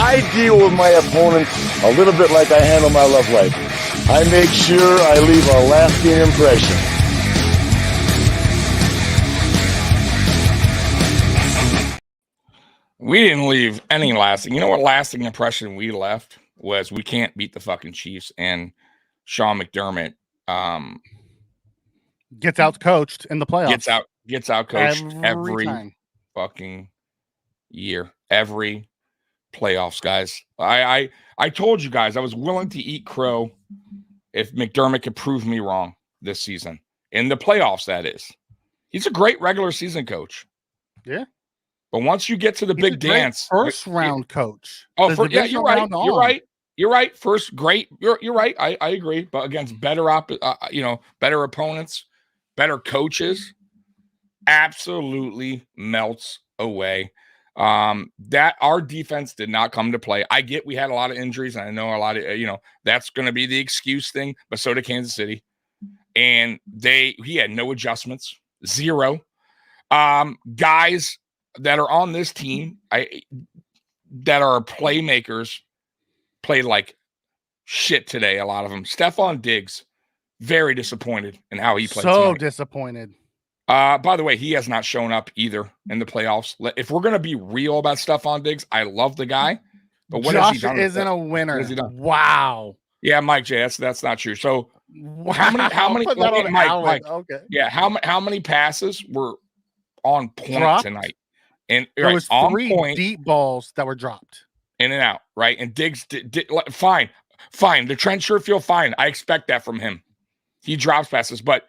I deal with my opponents a little bit like I handle my love life. I make sure I leave a lasting impression. We didn't leave any lasting. You know what lasting impression we left was? We can't beat the fucking Chiefs, and Sean McDermott gets out coached in the playoffs. Gets out coached every time. Fucking year, every playoffs, guys. I told you guys I was willing to eat crow if McDermott could prove me wrong this season in the playoffs. That is, he's a great regular season coach. Yeah. But once you get to the big dance, first round coach. Oh, yeah, you're right. You're right. You're right. First, great. You're right. I agree. But against better opponents, better coaches, absolutely melts away. That our defense did not come to play. I get we had a lot of injuries, and I know a lot of that's going to be the excuse thing. But so did Kansas City, and he had no adjustments, zero. Guys that are on this team, that are playmakers, played like shit today. A lot of them. Stephon Diggs, very disappointed in how he played. So disappointed. By the way, he has not shown up either in the playoffs. If we're gonna be real about Stephon Diggs, I love the guy, but what has he done? Isn't a winner. What has he done? Wow. Yeah, Mike J. That's not true. So how many? Mike, okay. Yeah, how many passes were on point dropped tonight? And there was 3 deep balls that were dropped in and out, right? And Diggs did fine. The Trent Sherfield, fine. I expect that from him. He drops passes, but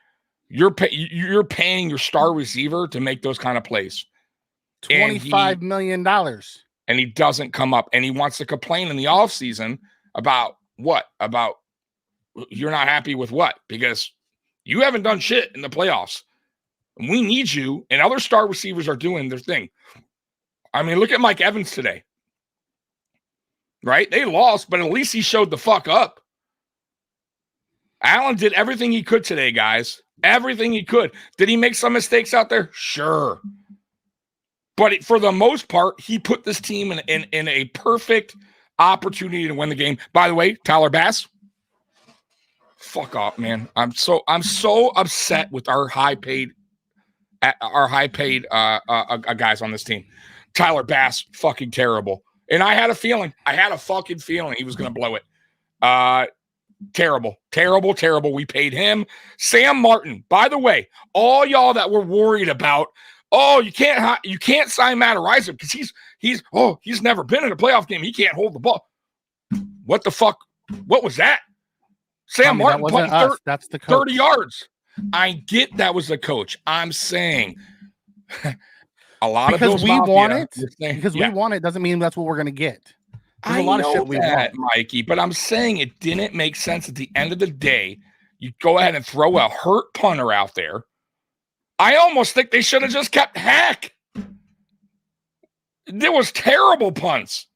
you're paying your star receiver to make those kind of plays. $25 million. And he doesn't come up, and he wants to complain in the offseason about what? About you're not happy with what? Because you haven't done shit in the playoffs. And we need you, and other star receivers are doing their thing. I mean, look at Mike Evans today. Right? They lost, but at least he showed the fuck up. Allen did everything he could today, guys. Everything he could. Did he make some mistakes out there? Sure. But for the most part, he put this team in a perfect opportunity to win the game. By the way, Tyler Bass, fuck off, man. I'm so upset with our high paid guys on this team. Tyler Bass, fucking terrible. And I had a fucking feeling he was going to blow it. Terrible. We paid him. Sam Martin, by the way, all y'all that were worried about, you can't sign Matt Araiza because he's never been in a playoff game. He can't hold the ball. What the fuck? What was that? Sam Martin punted that's the coach. 30 yards. I get that was the coach. I'm saying a lot because of those we want it. Saying, we want it doesn't mean that's what we're going to get. There's a lot of shit we want, Mikey, but I'm saying it didn't make sense at the end of the day. You go ahead and throw a hurt punter out there. I almost think they should have just kept Hack. There was terrible punts.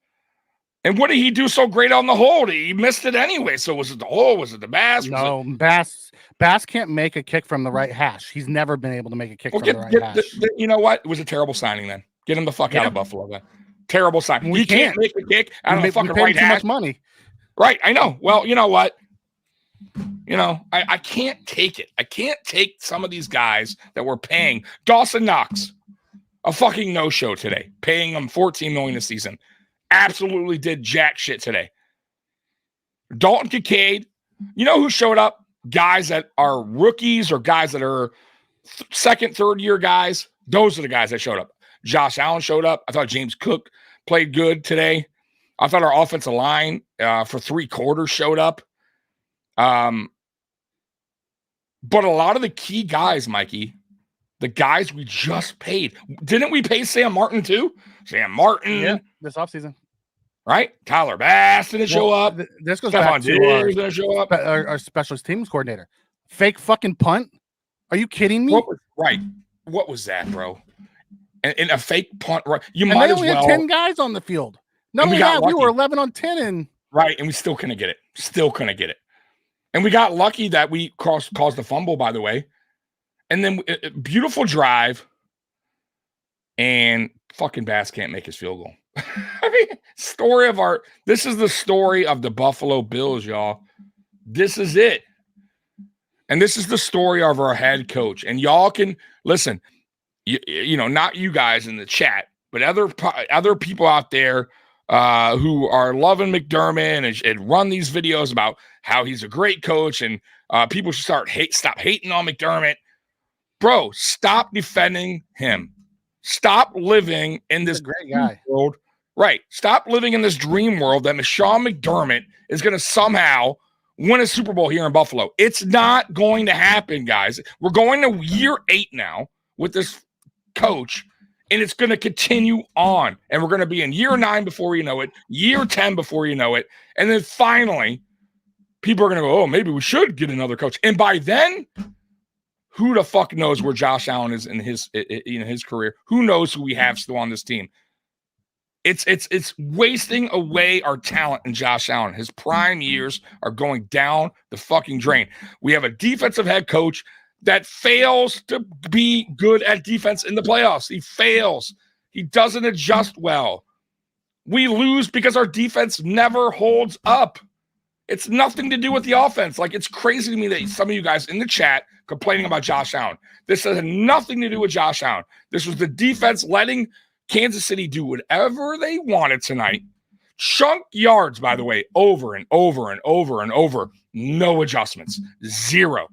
And what did he do so great on the hold? He missed it anyway. So was it the hole? Was it the Bass? No, Bass can't make a kick from the right hash. He's never been able to make a kick from the right hash. You know what? It was a terrible signing then. Get him the fuck out of Buffalo then. Terrible signing. He can't make a kick out of the fucking right hash. Too much money. Right, I know. Well, you know what? I can't take it. I can't take some of these guys that we're paying. Dawson Knox, a fucking no-show today, paying him $14 million a season. Absolutely did jack shit today. Dalton Kincaid, you know who showed up? Guys that are rookies or guys that are second, third year guys. Those are the guys that showed up. Josh Allen showed up. I thought James Cook played good today. I thought our offensive line for 3 quarters showed up. But a lot of the key guys, Mikey, the guys we just paid. Didn't we pay Sam Martin too? Sam Martin. Yeah, this offseason. Right? Tyler Bass didn't show up. This goes back to didn't show up. Our specialist teams coordinator. Fake fucking punt? Are you kidding me? What was that, bro? And a fake punt, right? We only had 10 guys on the field. No, we were 11 on 10 and right, and we still couldn't get it. And we got lucky that we caused the fumble, by the way. And then beautiful drive, and fucking Bass can't make his field goal. I mean, This is the story of the Buffalo Bills, y'all. This is it. And this is the story of our head coach. And y'all can listen, you know, not you guys in the chat, but other people out there who are loving McDermott and run these videos about how he's a great coach, and people should stop hating on McDermott. Bro, stop defending him. Stop living in this great guy world. Right. Stop living in this dream world that Sean McDermott is going to somehow win a Super Bowl here in Buffalo. It's not going to happen, guys. We're going to year 8 now with this coach, and it's going to continue on. And we're going to be in year 9 before you know it, year 10 before you know it. And then finally, people are going to go, oh, maybe we should get another coach. And by then, who the fuck knows where Josh Allen is in his career? Who knows who we have still on this team? It's wasting away our talent in Josh Allen. His prime years are going down the fucking drain. We have a defensive head coach that fails to be good at defense in the playoffs. He fails. He doesn't adjust well. We lose because our defense never holds up. It's nothing to do with the offense. Like, it's crazy to me that some of you guys in the chat complaining about Josh Allen. This has nothing to do with Josh Allen. This was the defense letting Kansas City do whatever they wanted tonight. Chunk yards, by the way, over and over and over and over. No adjustments. 0.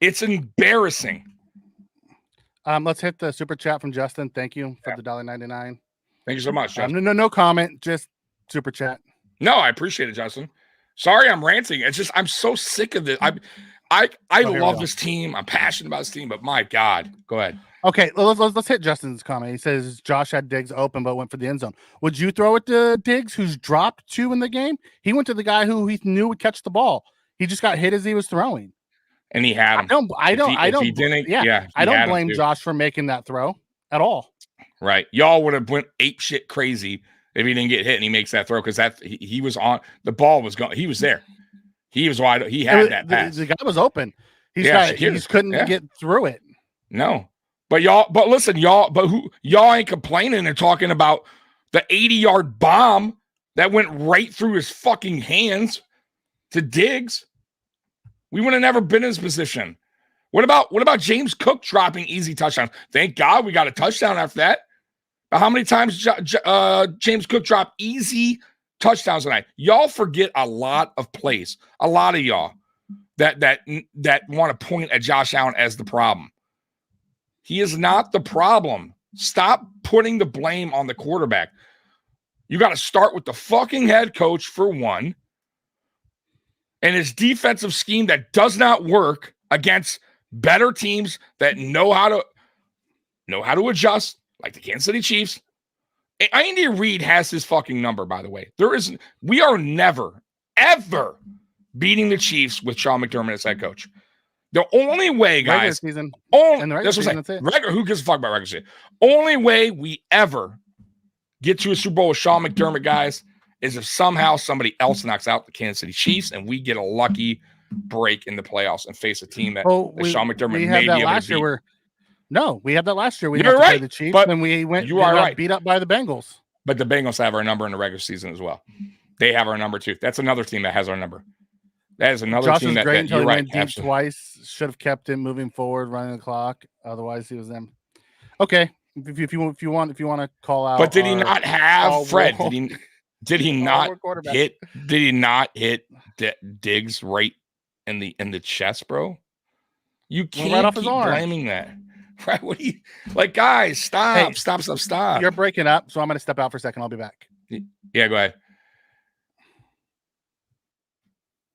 It's embarrassing. Let's hit the super chat from Justin. Thank you for the $1.99. Thank you so much, Justin. No comment, just super chat. No, I appreciate it, Justin. Sorry, I'm ranting. It's just I'm so sick of this. I love this team. I'm passionate about this team, but my God, go ahead. Okay, let's hit Justin's comment. He says Josh had Diggs open but went for the end zone. Would you throw it to Diggs, who's dropped 2 in the game? He went to the guy who he knew would catch the ball. He just got hit as he was throwing. And he had him. I don't blame Josh for making that throw at all. Right. Y'all would have went ape shit crazy if he didn't get hit and he makes that throw, because he was on the ball was going. He was there. He was wide. He had that pass. The guy was open. He just couldn't get through it. No. But listen, y'all ain't complaining and talking about the 80-yard bomb that went right through his fucking hands to Diggs. We would have never been in this position. What about James Cook dropping easy touchdowns? Thank God we got a touchdown after that. But how many times James Cook dropped easy touchdowns tonight? Y'all forget a lot of plays. A lot of y'all that want to point at Josh Allen as the problem. He is not the problem. Stop putting the blame on the quarterback. You got to start with the fucking head coach for one, and his defensive scheme that does not work against better teams that know how to adjust, like the Kansas City Chiefs. Andy Reid has his fucking number, by the way. We are never, ever beating the Chiefs with Sean McDermott as head coach. The only way, guys, who gives a fuck about regular season? Only way we ever get to a Super Bowl with Sean McDermott, guys, is if somehow somebody else knocks out the Kansas City Chiefs and we get a lucky break in the playoffs and face a team that Sean McDermott may be able to beat. We had that last year. We had to play the Chiefs, and we got beat up by the Bengals. But the Bengals have our number in the regular season as well. They have our number too. That's another team that has our number. That is another team that you're right. Went deep twice. Should have kept him moving forward, running the clock. Otherwise, he was them. Okay, if you want to call out. But did he not have Fred? Did he not hit? Did he not hit Diggs right in the chest, bro? You can't keep blaming that. Right? What do you like, guys? Stop! Stop! You're breaking up, so I'm going to step out for a second. I'll be back. Yeah, go ahead.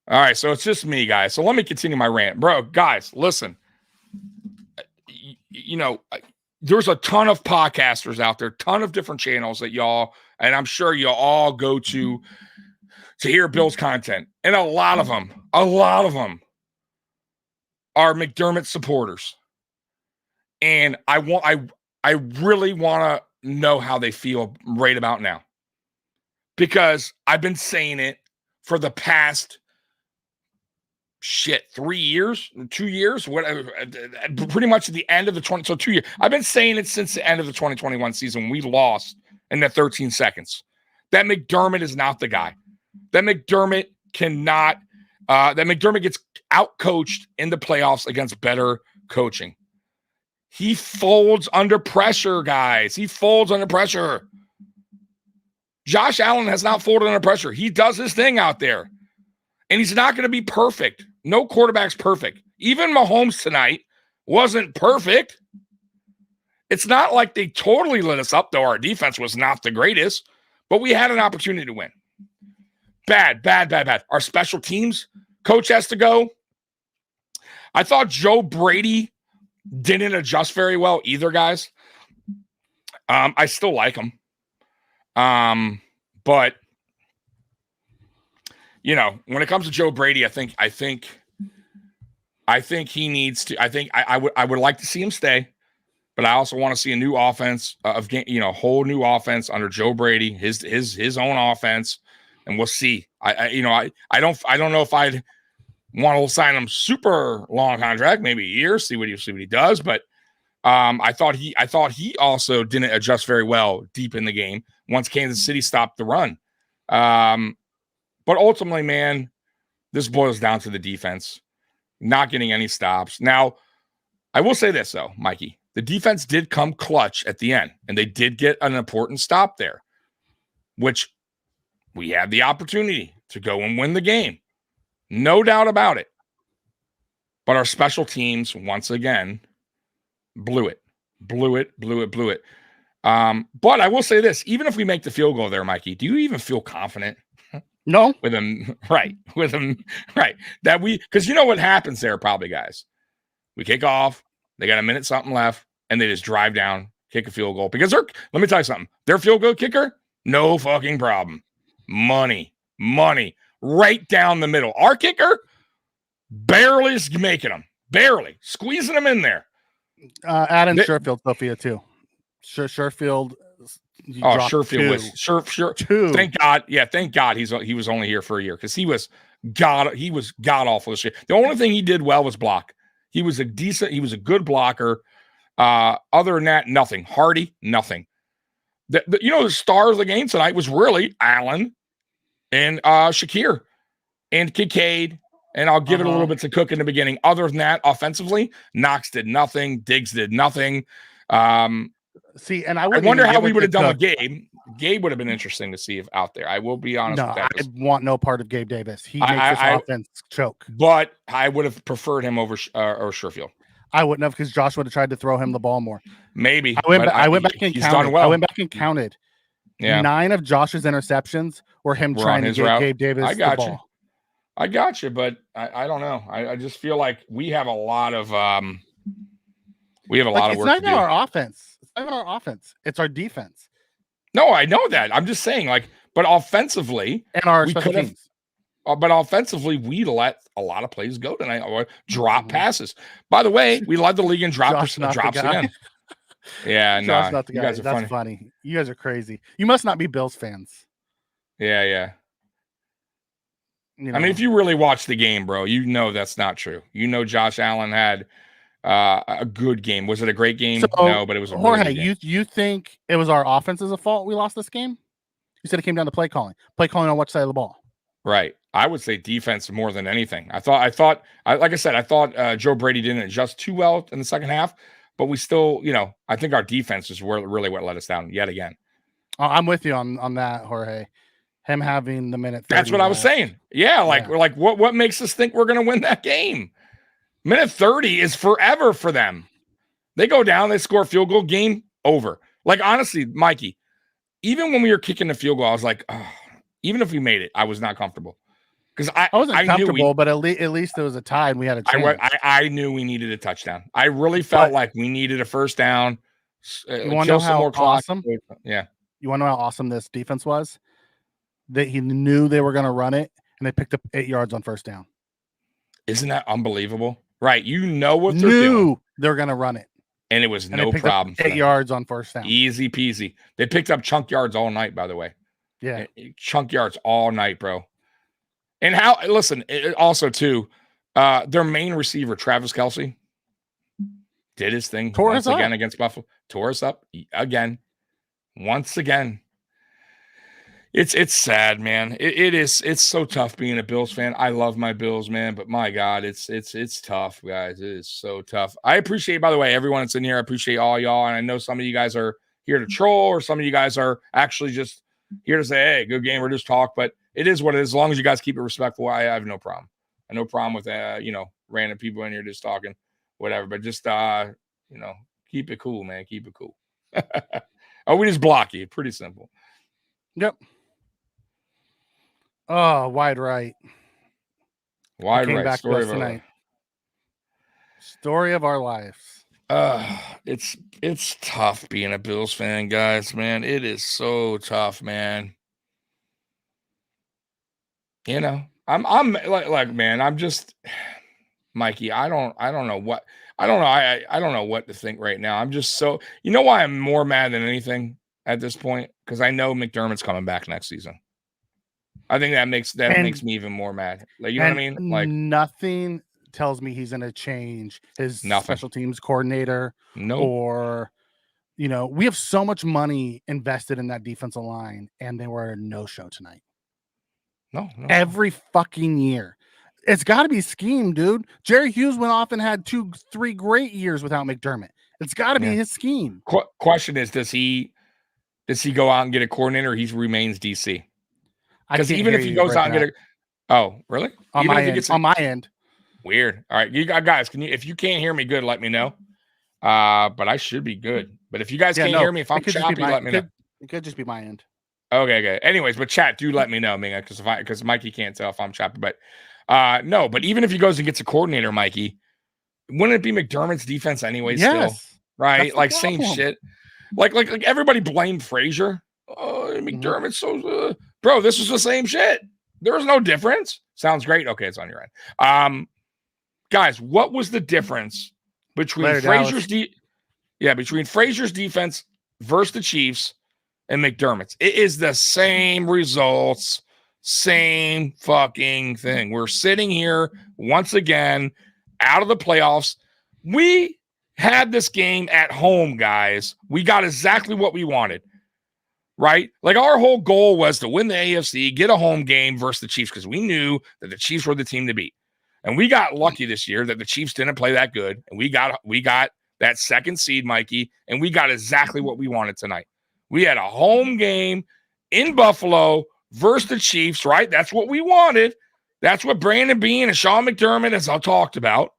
All right, so it's just me, guys. So let me continue my rant. Bro, guys, listen. You know, there's a ton of podcasters out there, ton of different channels that y'all, and I'm sure you all go to hear Bill's content. And a lot of them are McDermott supporters. And I really want to know how they feel right about now. Because I've been saying it for the past 3 years, 2 years, whatever, pretty much at the end of the 2 years. I've been saying it since the end of the 2021 season. We lost in the 13 seconds. That McDermott is not the guy. That McDermott cannot. That McDermott gets out-coached in the playoffs against better coaching. He folds under pressure, guys. He folds under pressure. Josh Allen has not folded under pressure. He does his thing out there. And he's not going to be perfect. No quarterback's perfect. Even Mahomes tonight wasn't perfect. It's not like they totally lit us up, though our defense was not the greatest. But we had an opportunity to win. Bad. Our special teams coach has to go. I thought Joe Brady didn't adjust very well either, guys. I still like him. But you know, when it comes to Joe Brady, I think he needs to. I would like to see him stay, but I also want to see a new offense whole new offense under Joe Brady, his own offense, and we'll see. I don't know if I'd want to sign him super long contract, maybe a year, see what he does. But I thought he also didn't adjust very well deep in the game once Kansas City stopped the run. But ultimately, man, this boils down to the defense not getting any stops. Now, I will say this, though, Mikey. The defense did come clutch at the end, and they did get an important stop there, which we had the opportunity to go and win the game. No doubt about it. But our special teams, once again, blew it. But I will say this. Even if we make the field goal there, Mikey, do you even feel confident? No. With him, right. Because you know what happens there probably, guys. We kick off. They got a minute something left, and they just drive down, kick a field goal. Because let me tell you something. Their field goal kicker, no fucking problem. Money. Right down the middle. Our kicker, barely is making them. Barely. Squeezing them in there. Adam Sherfield, Sophia, too. Sherfield. Sherfield was sure. Thank God. Yeah, thank God he was only here for a year because he was god awful this year. The only thing he did well was block. He was a good blocker. Other than that, nothing. Hardy, nothing. The star of the game tonight was really Allen and Shakir and Kincaid. And I'll give it a little bit to Cook in the beginning. Other than that, offensively, Knox did nothing. Diggs did nothing. See, and I wonder how we would have done with Gabe. Gabe would have been interesting to see if out there. I will be honest with that. I want no part of Gabe Davis. He makes this offense choke. But I would have preferred him over Sherfield. I wouldn't have because Josh would have tried to throw him the ball more. Maybe. I went back and counted. Well. I went back and counted. Yeah. 9 of Josh's interceptions were him trying to get Gabe Davis the ball. I got you, but I don't know. I just feel like we have a lot of work to do. It's not even our offense. It's not even our offense. It's our defense. No, I know that. I'm just saying, but offensively, and our special teams. But offensively, we let a lot of plays go tonight or drop passes. By the way, we led the league in drops again. Yeah, no, not the guy. You guys are That's funny. You guys are crazy. You must not be Bills fans. Yeah. I mean, if you really watch the game, bro, you know that's not true. You know Josh Allen had a good game. Was it a great game? No, but it was a Jorge, really good game. You think it was our offense's fault we lost this game? You said it came down to play calling. Play calling on which side of the ball? Right. I would say defense more than anything. I thought Joe Brady didn't adjust too well in the second half, but we still, I think our defense is really what let us down yet again. I'm with you on that, Jorge. Him having the minute 30 That's what I was saying. Yeah, what makes us think we're going to win that game? Minute 30 is forever for them. They go down, they score a field goal, game over. Honestly, Mikey, even when we were kicking the field goal, I was like, even if we made it, I was not comfortable. Because I wasn't comfortable, but at least it was a tie and we had a chance. I knew we needed a touchdown. I really felt like we needed a first down. You want to know how awesome? Yeah. You want to know how awesome this defense was? That he knew they were going to run it, and they picked up 8 yards on first down. Isn't that unbelievable? Right. You know what they're doing. They're going to run it. And it was no problem. 8 yards on first down. Easy peasy. They picked up chunk yards all night, by the way. Yeah. Chunk yards all night, bro. And also too, their main receiver, Travis Kelce, did his thing once again against Buffalo. Tore us up again. Once again. It's sad, man. It's so tough being a Bills fan. I love my Bills, man, but my God, it's tough, guys. It is so tough. I appreciate, by the way, everyone that's in here. I appreciate all y'all, and I know some of you guys are here to troll, or some of you guys are actually just here to say, "Hey, good game," or just talk. But it is what it is. As long as you guys keep it respectful, I have no problem. I have no problem with random people in here just talking, whatever. But just keep it cool, man. Keep it cool. Oh, we just block you. Pretty simple. Yep. Oh, wide right. Wide came right. back to us tonight. Story of our lives. It's tough being a Bills fan, guys, man. It is so tough, man. I'm like, man, I'm just Mikey. I don't know what I don't know what to think right now. I'm just so why I'm more mad than anything at this point, because I know McDermott's coming back next season. I think that makes me even more mad. Like, you know what I mean? Like, nothing tells me he's going to change his special teams coordinator. Or, we have so much money invested in that defensive line, and they were a no-show tonight. No. Every fucking year. It's got to be scheme, dude. Jerry Hughes went off and had 2-3 great years without McDermott. It's got to be his scheme. Question is, does he go out and get a coordinator, or he remains DC? Because even if he goes out and get oh, really? On my end. Weird. All right, you guys, if you can't hear me good, let me know. But I should be good. But if you guys can't hear me, if I'm choppy, let me know. It could just be my end. Okay. Anyways, but chat, do let me know, man, because Mikey can't tell if I'm choppy. But no, but even if he goes and gets a coordinator, Mikey, wouldn't it be McDermott's defense anyway? Yes. Still, right? Like same shit. Like everybody blamed Frazier. Oh, McDermott's so bro, this was the same shit. There was no difference. Sounds great. Okay, it's on your end. Guys, what was the difference between Frazier's defense versus the Chiefs and McDermott's? It is the same results, same fucking thing. We're sitting here once again out of the playoffs. We had this game at home, guys. We got exactly what we wanted. Right? Like, our whole goal was to win the AFC, get a home game versus the Chiefs, because we knew that the Chiefs were the team to beat. And we got lucky this year that the Chiefs didn't play that good. And we got that second seed, Mikey, and we got exactly what we wanted tonight. We had a home game in Buffalo versus the Chiefs, right? That's what we wanted. That's what Brandon Beane and Sean McDermott, as I talked about.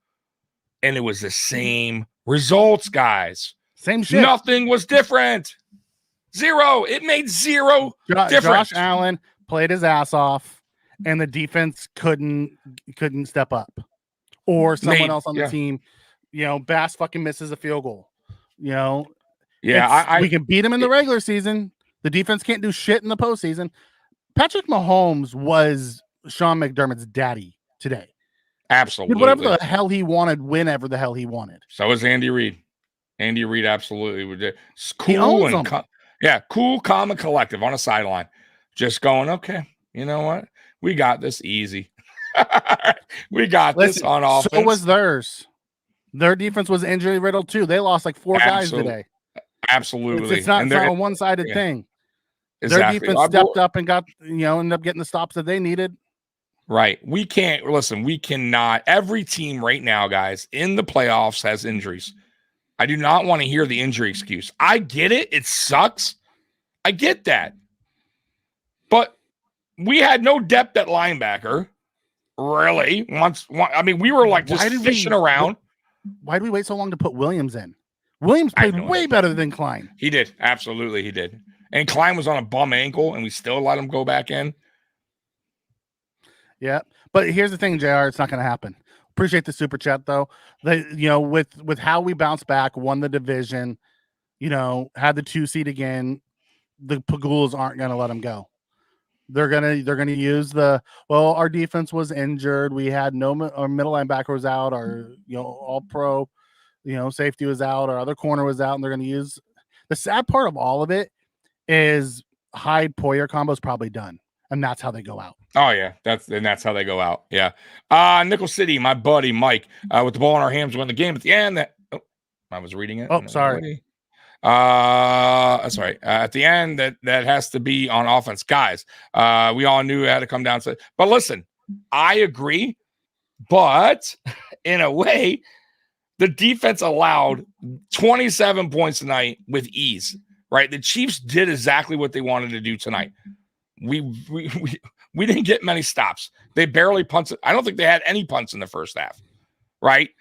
And it was the same results, guys. Same shit. Nothing was different. Zero. It made zero difference. Josh Allen played his ass off, and the defense couldn't step up. Or someone else on the team, Bass fucking misses a field goal. We can beat him in the regular season. The defense can't do shit in the postseason. Patrick Mahomes was Sean McDermott's daddy today. Absolutely. Did whatever the hell he wanted, whenever the hell he wanted. So is Andy Reid. Andy Reid absolutely would. Cool and cool, calm, and collective on a sideline. Just going, okay, you know what? We got this easy. We got this on offense. So was theirs. Their defense was injury riddled too. They lost like 4 guys today. Absolutely. It's not a one-sided thing. Exactly. Their defense stepped up and got, ended up getting the stops that they needed. Right. We cannot. Every team right now, guys, in the playoffs has injuries. I do not want to hear the injury excuse. I get it. It sucks. I get that. But we had no depth at linebacker. Really? We were like just fishing around. Why did we wait so long to put Williams in? Williams played way better than Klein. He did. Absolutely, he did. And Klein was on a bum ankle, and we still let him go back in. Yeah. But here's the thing, JR. It's not going to happen. Appreciate the super chat, though. With how we bounced back, won the division, had the 2 seed again, the Pagulas aren't going to let them go. They're gonna use our defense was injured. We had our middle linebacker was out. Our all pro, safety was out. Our other corner was out, and they're gonna use. The sad part of all of it is Hyde Poyer combo is probably done, and that's how they go out. Oh yeah, that's how they go out. Yeah, Nickel City, my buddy Mike, with the ball in our hands, won the game at the end. I was reading it. Oh, sorry. That's right. At the end, that has to be on offense, guys. We all knew it had to come down to. But listen, I agree. But in a way, the defense allowed 27 points tonight with ease. Right? The Chiefs did exactly what they wanted to do tonight. We didn't get many stops. They barely punted. I don't think they had any punts in the first half. Right?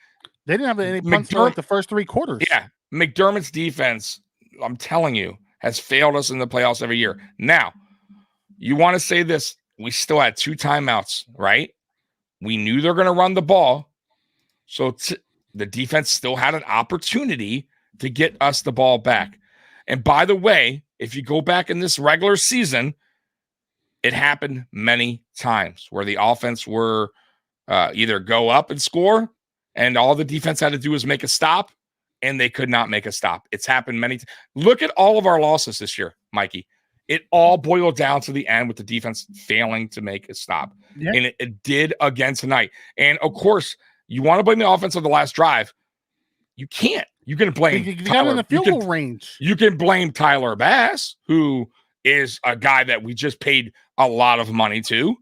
They didn't have any punts in like the first 3 quarters. Yeah. McDermott's defense, I'm telling you, has failed us in the playoffs every year. Now, you want to say this. We still had 2 timeouts, right? We knew they're going to run the ball. So the defense still had an opportunity to get us the ball back. And by the way, if you go back in this regular season, it happened many times where the offense were either go up and score, and all the defense had to do was make a stop, and they could not make a stop. It's happened many times. Look at all of our losses this year, Mikey. It all boiled down to the end with the defense failing to make a stop. Yeah. And it did again tonight. And, of course, you want to blame the offense on the last drive. You can't. You can blame you got in the field goal range. You can blame Tyler Bass, who is a guy that we just paid a lot of money to,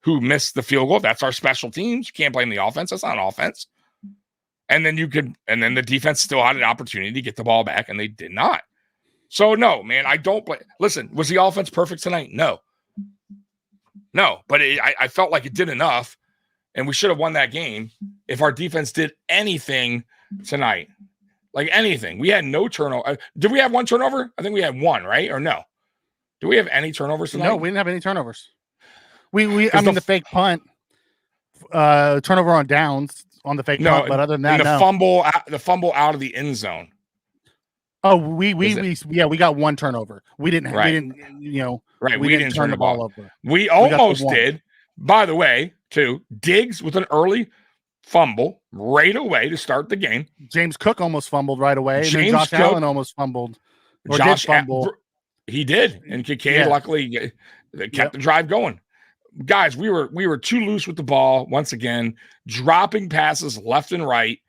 who missed the field goal. That's our special teams. You can't blame the offense. That's not an offense. And then the defense still had an opportunity to get the ball back, and they did not. So, no, man, I don't blame. Listen, was the offense perfect tonight? No. But I felt like it did enough, and we should have won that game if our defense did anything tonight. Like anything. We had no turnover. Did we have 1 turnover? I think we had 1, right? Or no? Do we have any turnovers tonight? No, we didn't have any turnovers. The fake punt, turnover on downs on the fake punt, but other than that, the fumble out of the end zone. Oh, we got 1 turnover. We didn't, right. We didn't turn the ball over. We almost did. By the way, too, Diggs with an early fumble right away to start the game. James Cook almost fumbled right away. And then Josh Allen almost fumbled. He did. And Kincaid luckily kept the drive going. Guys, we were too loose with the ball once again, dropping passes left and right.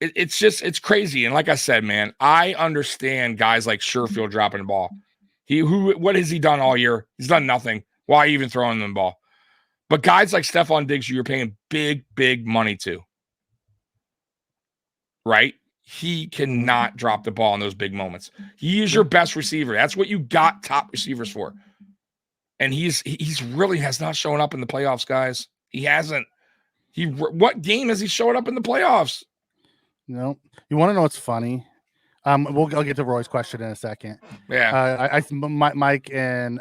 It's crazy. And like I said, man, I understand guys like Sherfield dropping the ball. What has he done all year? He's done nothing. Why even throwing them the ball? But guys like Stephon Diggs, you're paying big, big money to. Right? He cannot drop the ball in those big moments. He is your best receiver. That's what you got top receivers for. And he's really has not shown up in the playoffs, guys. He hasn't. What game has he showed up in the playoffs? No. You want to know what's funny? I'll get to Roy's question in a second. Yeah. Mike and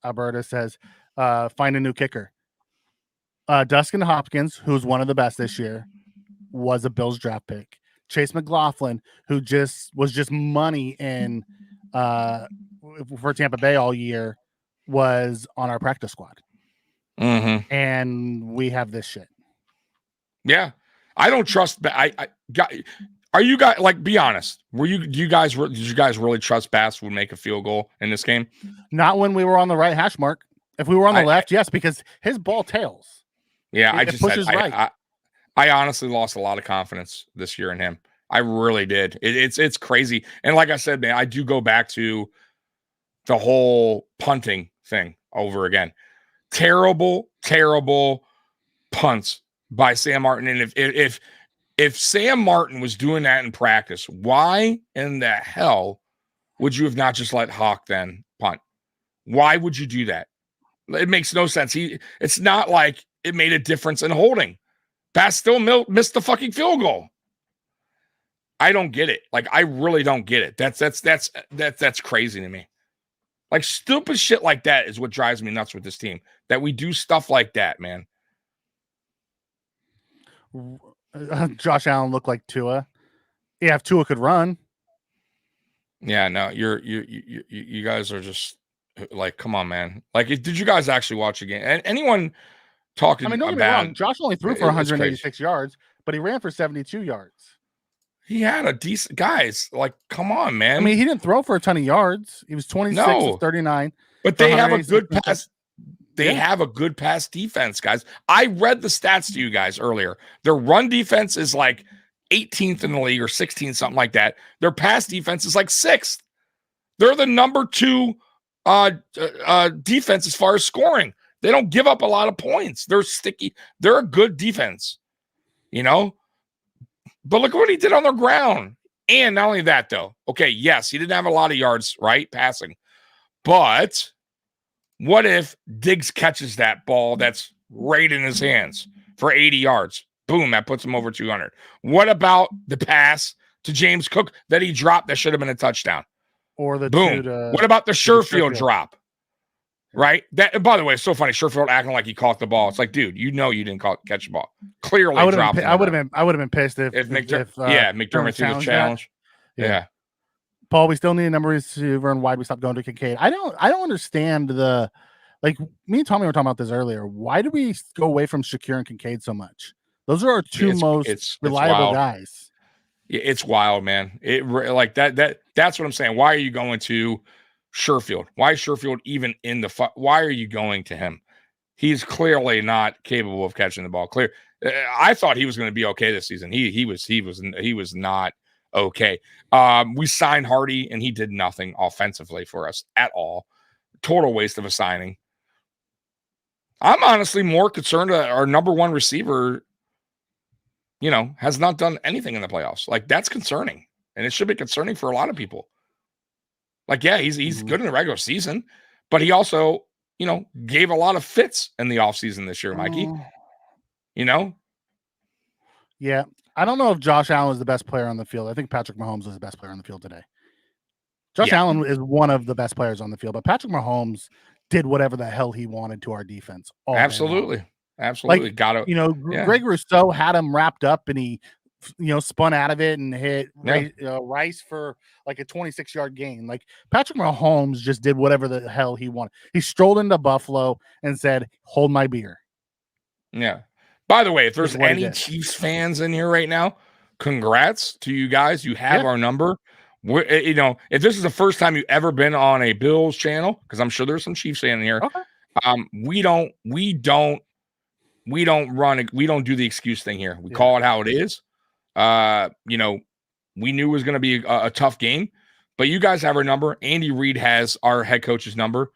Alberta says, find a new kicker. Dustin Hopkins, who's one of the best this year, was a Bills draft pick. Chase McLaughlin, who was just money in for Tampa Bay all year, was on our practice squad. Mm-hmm. And we have this shit. Yeah. I don't trust. Are you guys, like, be honest? Did you guys really trust Bass would make a field goal in this game? Not when we were on the right hash mark. If we were on the left, yes, because his ball tails. Yeah, I honestly lost a lot of confidence this year in him. I really did. It's crazy. And like I said, man, I do go back to the whole punting thing over again. Terrible, terrible punts by Sam Martin. And if Sam Martin was doing that in practice, why in the hell would you have not just let Hawk then punt? Why would you do that? It makes no sense. It's not like it made a difference in holding. Bass still missed the fucking field goal. I don't get it. Like, I really don't get it. That's crazy to me. Like, stupid shit like that is what drives me nuts with this team. That we do stuff like that, man. Josh Allen looked like Tua. Yeah, if Tua could run. Yeah, no, you guys are just like, come on, man. Like, did you guys actually watch a game? And anyone talking about? Don't get me wrong. Josh only threw for 186 yards, but he ran for 72 yards. He had a decent guys. Like, come on, man. He didn't throw for a ton of yards. He was 26 of 39. But they have a good pass. They have a good pass defense, guys. I read the stats to you guys earlier. Their run defense is like 18th in the league or 16th, something like that. Their pass defense is like 6th. They're the number 2 defense as far as scoring. They don't give up a lot of points. They're sticky. They're a good defense, you know? But look at what he did on the ground. And not only that, though. Okay, yes, he didn't have a lot of yards, right, passing. But what if Diggs catches that ball that's right in his hands for 80 yards? Boom, that puts him over 200. What about the pass to James Cook that he dropped that should have been a touchdown? Or the boom. What about the Sherfield drop? Right? That, by the way, it's so funny. Sherfield acting like he caught the ball. It's like, dude, you know you didn't catch the ball. Clearly, I would have been pissed if McDermott threw the challenge. Yeah. Paul, we still need a number receiver, and why we stopped going to Kincaid? I don't understand the, like, me and Tommy were talking about this earlier. Why do we go away from Shakir and Kincaid so much? Those are our two most reliable guys. It's wild, man. It like that's what I'm saying. Why are you going to Sherfield? Why is Sherfield even in the why are you going to him? He's clearly not capable of catching the ball. I thought he was going to be okay this season. He was not okay. We signed Hardy and he did nothing offensively for us at all. Total waste of a signing. I'm honestly more concerned that our number 1 receiver, you know, has not done anything in the playoffs. Like, that's concerning. And it should be concerning for a lot of people. Like, yeah, he's good in the regular season, but he also, you know, gave a lot of fits in the offseason this year, Mikey. You know? Yeah. I don't know if Josh Allen is the best player on the field. I think Patrick Mahomes is the best player on the field today. Josh Allen is one of the best players on the field, but Patrick Mahomes did whatever the hell he wanted to our defense. Absolutely. Like, got it. You know, Greg Rousseau had him wrapped up and he, you know, spun out of it and hit Rice for like a 26-yard gain. Like, Patrick Mahomes just did whatever the hell he wanted. He strolled into Buffalo and said, "Hold my beer." Yeah. By the way, if there's any Chiefs fans in here right now, congrats to you guys. You have our number. You know, if this is the first time you've ever been on a Bills channel, because I'm sure there's some Chiefs fans in here. Okay. We don't do the excuse thing here. We call it how it is. You know, we knew it was going to be a tough game, but you guys have our number. Andy Reid has our head coach's number,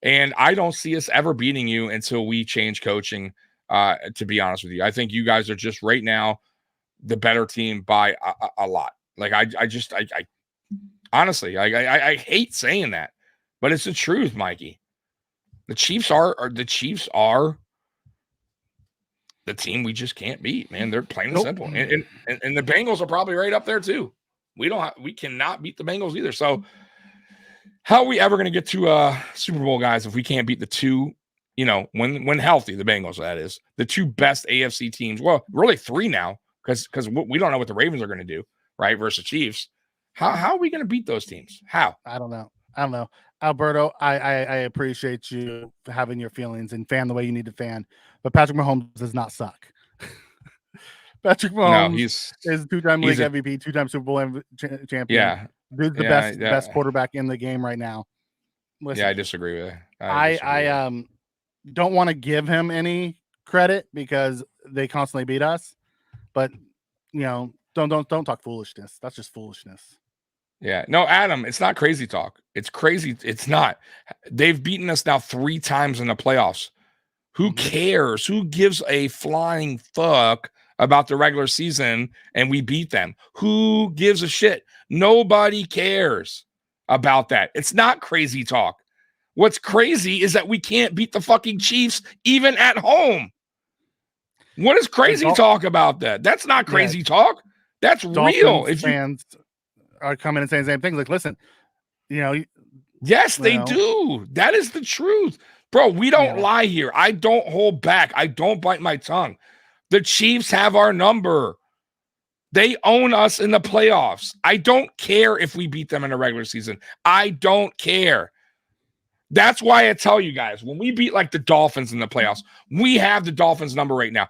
and I don't see us ever beating you until we change coaching. To be honest with you, I think you guys are just right now the better team by a lot. Like, I honestly, I hate saying that, but it's the truth, Mikey. The Chiefs are the team we just can't beat, man. They're plain and simple. And the Bengals are probably right up there too. We cannot beat the Bengals either. So how are we ever going to get to Super Bowl, guys, if we can't beat the two, you know, when healthy, the Bengals, that is, the 2 best AFC teams? Well, really 3 now, because we don't know what the Ravens are going to do, right, versus Chiefs. How are we going to beat those teams? How? I don't know. Alberto, I appreciate you having your feelings and fan the way you need to fan, but Patrick Mahomes does not suck. Patrick Mahomes is 2-time league MVP, 2-time Super Bowl champion. Yeah. Dude's the best quarterback in the game right now. Listen, I disagree with it. I don't want to give him any credit because they constantly beat us, but you know, don't talk foolishness. That's just foolishness. Yeah. No, Adam, it's not crazy talk. It's crazy. It's not. They've beaten us now 3 times in the playoffs. Who cares? Who gives a flying fuck about the regular season and we beat them? Who gives a shit? Nobody cares about that. It's not crazy talk. What's crazy is that we can't beat the fucking Chiefs even at home. What is crazy talk about that? That's not crazy talk. That's real. If fans are coming and saying the same things, like, listen, you know. Yes, they do. That is the truth. Bro, we don't lie here. I don't hold back. I don't bite my tongue. The Chiefs have our number. They own us in the playoffs. I don't care if we beat them in the regular season. I don't care. That's why I tell you guys, when we beat like the Dolphins in the playoffs, we have the Dolphins number right now.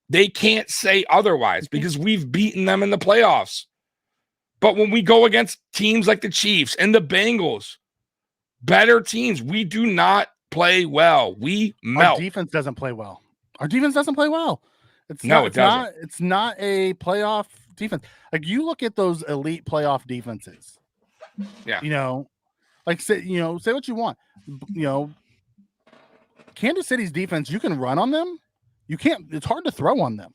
They can't say otherwise because we've beaten them in the playoffs. But when we go against teams like the Chiefs and the Bengals, better teams, we do not play well. We melt. Our defense doesn't play well. It doesn't. It's not a playoff defense. Like you look at those elite playoff defenses. Yeah. You know, like say what you want. You know, Kansas City's defense, you can run on them. You can't. It's hard to throw on them.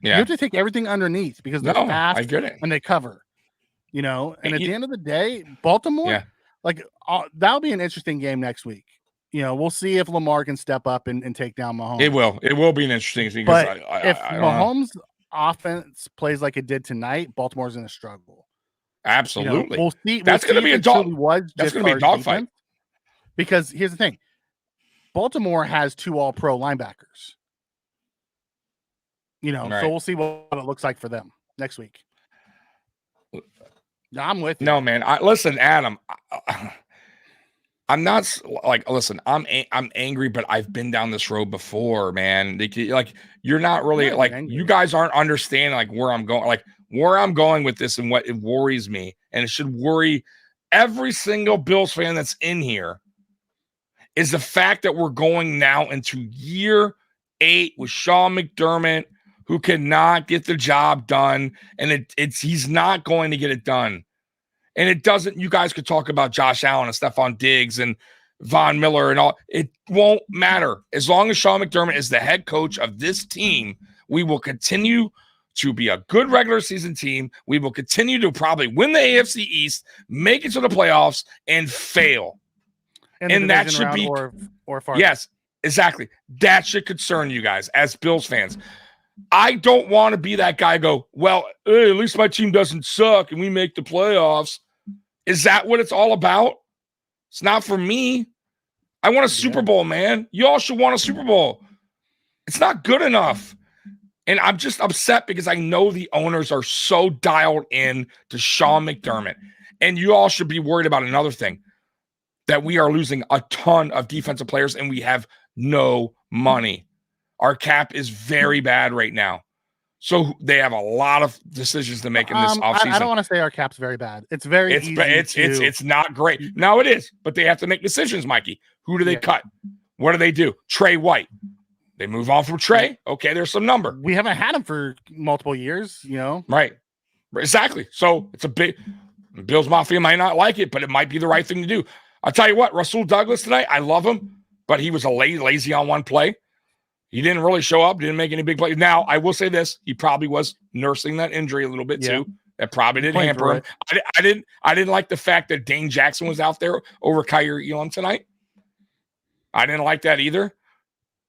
Yeah. You have to take everything underneath because they're fast I get it. and they cover. You know, and at You- the end of the day, Baltimore, Yeah. like that'll be an interesting game next week. You know, we'll see if Lamar can step up and take down Mahomes. It will. It will be an interesting thing. But if I don't know. Mahomes' offense plays like it did tonight, Baltimore's going to struggle. Absolutely. You know, we'll see. That's going to be a dog. That's going to be a dogfight. Because here's the thing: Baltimore has 2 All-Pro linebackers. You know, Right. so we'll see what it looks like for them next week. I'm with you. No, man. Listen, Adam. I'm not like. Listen, I'm angry, but I've been down this road before, man. Like you're not really like angry. you guys aren't understanding like where I'm going. Like where I'm going with this and what it worries me, and it should worry every single Bills fan that's in here. Is the fact that we're going now into year 8 with Sean McDermott, who cannot get the job done, and he's not going to get it done. And it doesn't, you guys could talk about Josh Allen and Stephon Diggs and Von Miller and all. It won't matter. As long as Sean McDermott is the head coach of this team, we will continue to be a good regular season team. We will continue to probably win the AFC East, make it to the playoffs, and fail. And that should be or far. Yes, exactly. That should concern you guys as Bills fans. I don't want to be that guy go, well, hey, at least my team doesn't suck and we make the playoffs. Is that what it's all about? It's not for me. I want a Super Bowl, man. You all should want a Super Bowl. It's not good enough. And I'm just upset because I know the owners are so dialed in to Sean McDermott. And you all should be worried about another thing, that we are losing a ton of defensive players and we have no money. Our cap is very bad right now. So they have a lot of decisions to make in this offseason. I don't want to say our cap's very bad. It's very easy. It's not great. Now it is, but they have to make decisions, Mikey. Who do they cut? What do they do? Trey White. They move on from Trey. Okay, there's some number. We haven't had him for multiple years, you know. Right. Exactly. So it's a big Bills Mafia might not like it, but it might be the right thing to do. I'll tell you what, Rasul Douglas tonight, I love him, but he was lazy on one play. He didn't really show up, didn't make any big plays. Now, I will say this, he probably was nursing that injury a little bit too. That probably did hamper him. I didn't like the fact that Dane Jackson was out there over Kyer Elam tonight. I didn't like that either.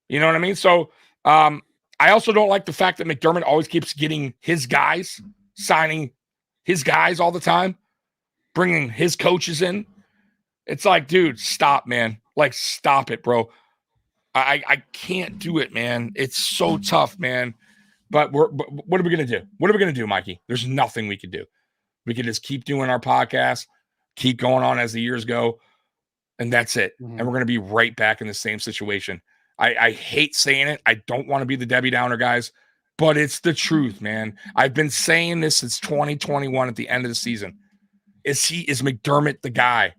You know what I mean? So I also don't like the fact that McDermott always keeps getting his guys, signing his guys all the time, bringing his coaches in. It's like, dude, stop, man. Like, stop it, bro. I can't do it, man. It's so tough, man. But what are we going to do? What are we going to do, Mikey? There's nothing we can do. We can just keep doing our podcast, keep going on as the years go, and that's it. Mm-hmm. And we're going to be right back in the same situation. I hate saying it. I don't want to be the Debbie Downer, guys, but it's the truth, man. I've been saying this since 2021 at the end of the season. Is McDermott the guy?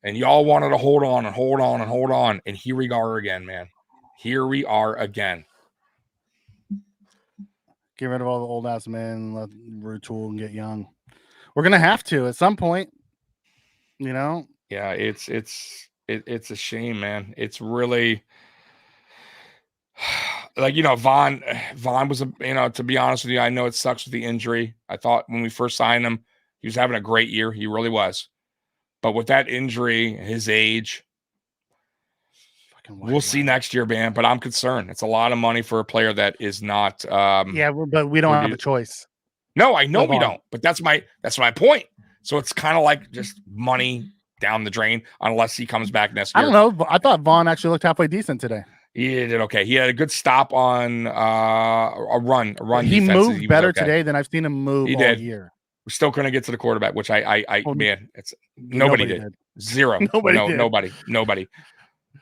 And y'all wanted to hold on and hold on and hold on. And here we are again, man. Here we are again. Get rid of all the old ass men, let retool and get young. We're gonna have to at some point, you know. Yeah, it's a shame, man. It's really like, you know, Vaughn was to be honest with you, I know it sucks with the injury. I thought when we first signed him, he was having a great year. He really was. But with that injury, his age, we'll see next year, man. But I'm concerned. It's a lot of money for a player that is not. But we don't have a choice. No, I know we don't. But that's my point. So it's kind of like just money down the drain unless he comes back next year. I don't know. I thought Vaughn actually looked halfway decent today. He did okay. He had a good stop on a run. He moved better today than I've seen him move all year. We still couldn't get to the quarterback, which man, it's nobody did. Zero. Nobody.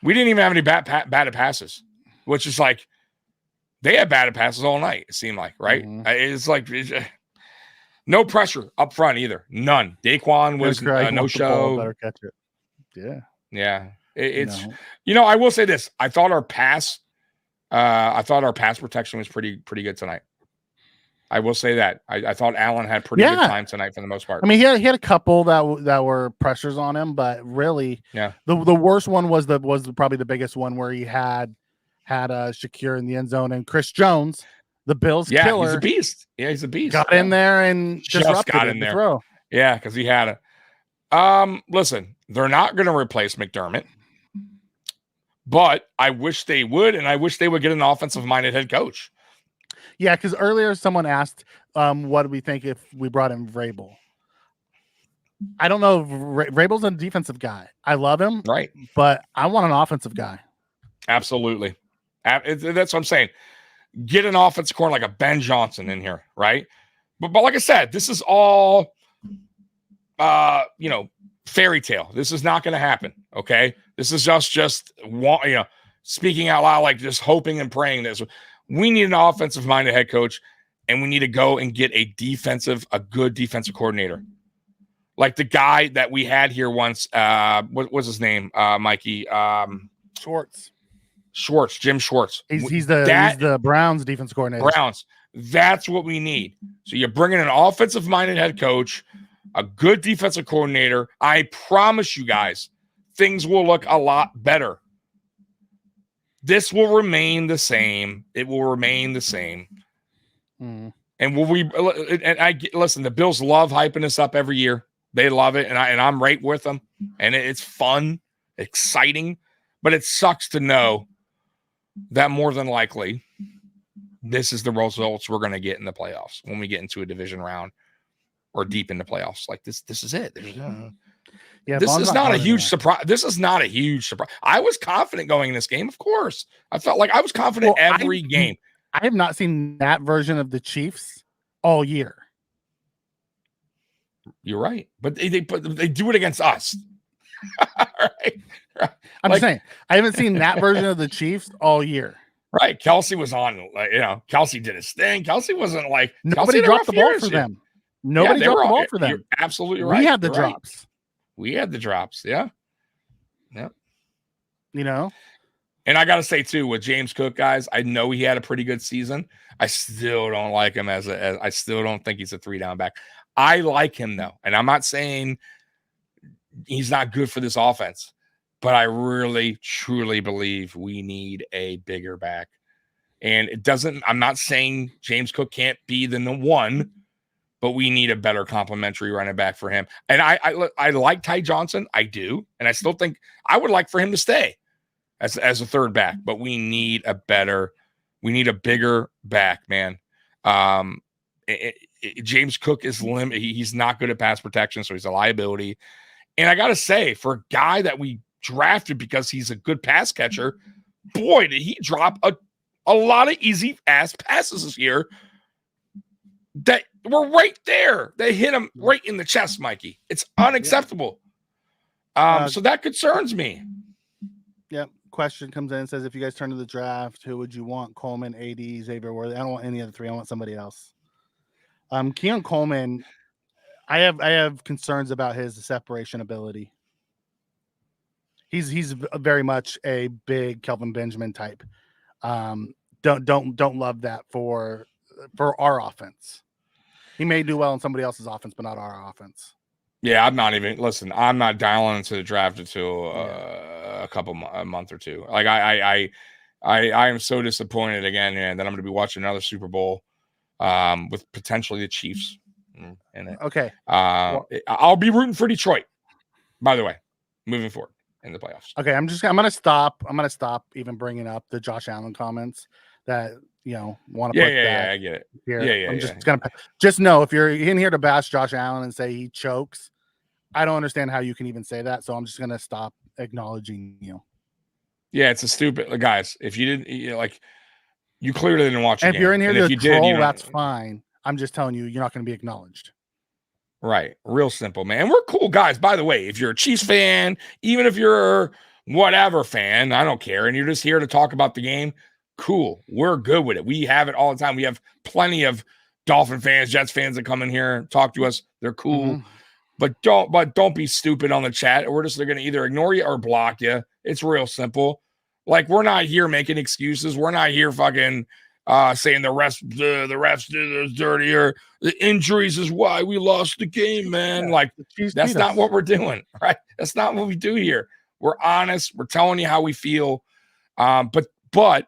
We didn't even have any batted passes, which is like they had batted passes all night. It seemed like, right? Mm-hmm. It's like no pressure up front either. None. Daquan was no show. Better catch it. Yeah. Yeah. It's I will say this. I thought our pass protection was pretty good tonight. I will say that. I thought Allen had pretty good time tonight for the most part. I mean, he had a couple that were pressures on him, but really, the worst one was probably the biggest one where he had Shakir in the end zone, and Chris Jones, the Bills killer. He's a beast. Yeah, he's a beast. Got in there and just got in there. Throw. Yeah, because he had listen, they're not going to replace McDermott, but I wish they would, and I wish they would get an offensive-minded head coach. Yeah, because earlier someone asked, what do we think if we brought in Vrabel? I don't know. Vrabel's a defensive guy. I love him, right? But I want an offensive guy. Absolutely. That's what I'm saying. Get an offensive coordinator like a Ben Johnson in here, right? But like I said, this is all, fairy tale. This is not going to happen, okay? This is just speaking out loud, like just hoping and praying this. We need an offensive-minded head coach, and we need to go and get a good defensive coordinator. Like the guy that we had here once, what was his name, Mikey? Schwartz, Jim Schwartz. He's the Browns defense coordinator. Browns. That's what we need. So you're bringing an offensive-minded head coach, a good defensive coordinator. I promise you guys, things will look a lot better. This will remain the same. It will remain the same. Mm. And listen, the Bills love hyping us up every year. They love it, and I'm right with them. And it's fun, exciting, but it sucks to know that more than likely this is the results we're going to get in the playoffs when we get into a division round or deep in the playoffs. Like this is it. Yeah, this is not a huge surprise. This is not a huge surprise. I was confident going in this game, of course. I felt like I was confident every game. I have not seen that version of the Chiefs all year. You're right, but they do it against us. Right. I'm just saying, I haven't seen that version of the Chiefs all year. Right. Kelsey was on, Kelsey did his thing. Kelsey wasn't like nobody dropped the ball for them. Nobody dropped the ball for them. You're absolutely right. We had the drops. We had the drops. Yeah. Yeah. And I got to say too, with James Cook, guys, I know he had a pretty good season. I still don't like him I still don't think he's a 3-down back. I like him though. And I'm not saying he's not good for this offense, but I really, truly believe we need a bigger back. And I'm not saying James Cook can't be the one, but we need a better complementary running back for him. And I like Ty Johnson. I do. And I still think I would like for him to stay as a third back, but we need a bigger back, man. James Cook is limited. He's not good at pass protection, so he's a liability. And I got to say, for a guy that we drafted because he's a good pass catcher, boy, did he drop a lot of easy ass passes this year that were right there. They hit him right in the chest, Mikey. It's unacceptable. So that concerns me. Yeah. Question comes in and says, if you guys turn to the draft, who would you want? Coleman, AD, Xavier Worthy? I don't want any of the three. I want somebody else. Keon Coleman, I have concerns about his separation ability. He's very much a big Kelvin Benjamin type. Don't love that for our offense. He may do well in somebody else's offense, but not our offense. Yeah, I'm not dialing into the draft until a month or two. Like I am so disappointed again, man, that I'm going to be watching another Super Bowl with potentially the Chiefs in it. Okay. I'll be rooting for Detroit, by the way, moving forward in the playoffs. Okay, I'm going to stop even bringing up the Josh Allen comments that want to put that. I get it. Here. Yeah, I'm just know if you're in here to bash Josh Allen and say he chokes, I don't understand how you can even say that. So I'm just going to stop acknowledging you. Yeah, it's a stupid guys. If you didn't you clearly didn't watch it. If you're in here to troll, that's fine. I'm just telling you, you're not going to be acknowledged. Right. Real simple, man. We're cool guys. By the way, if you're a Chiefs fan, even if you're whatever fan, I don't care. And you're just here to talk about the game. Cool. We're good with it. We have it all the time. We have plenty of Dolphin fans, Jets fans that come in here and talk to us. They're cool. Mm-hmm. But don't be stupid on the chat. They're going to either ignore you or block you. It's real simple. Like, we're not here making excuses. We're not here fucking saying the refs did us dirtier. The injuries is why we lost the game, man. Like, that's not what we're doing, right? That's not what we do here. We're honest. We're telling you how we feel. But at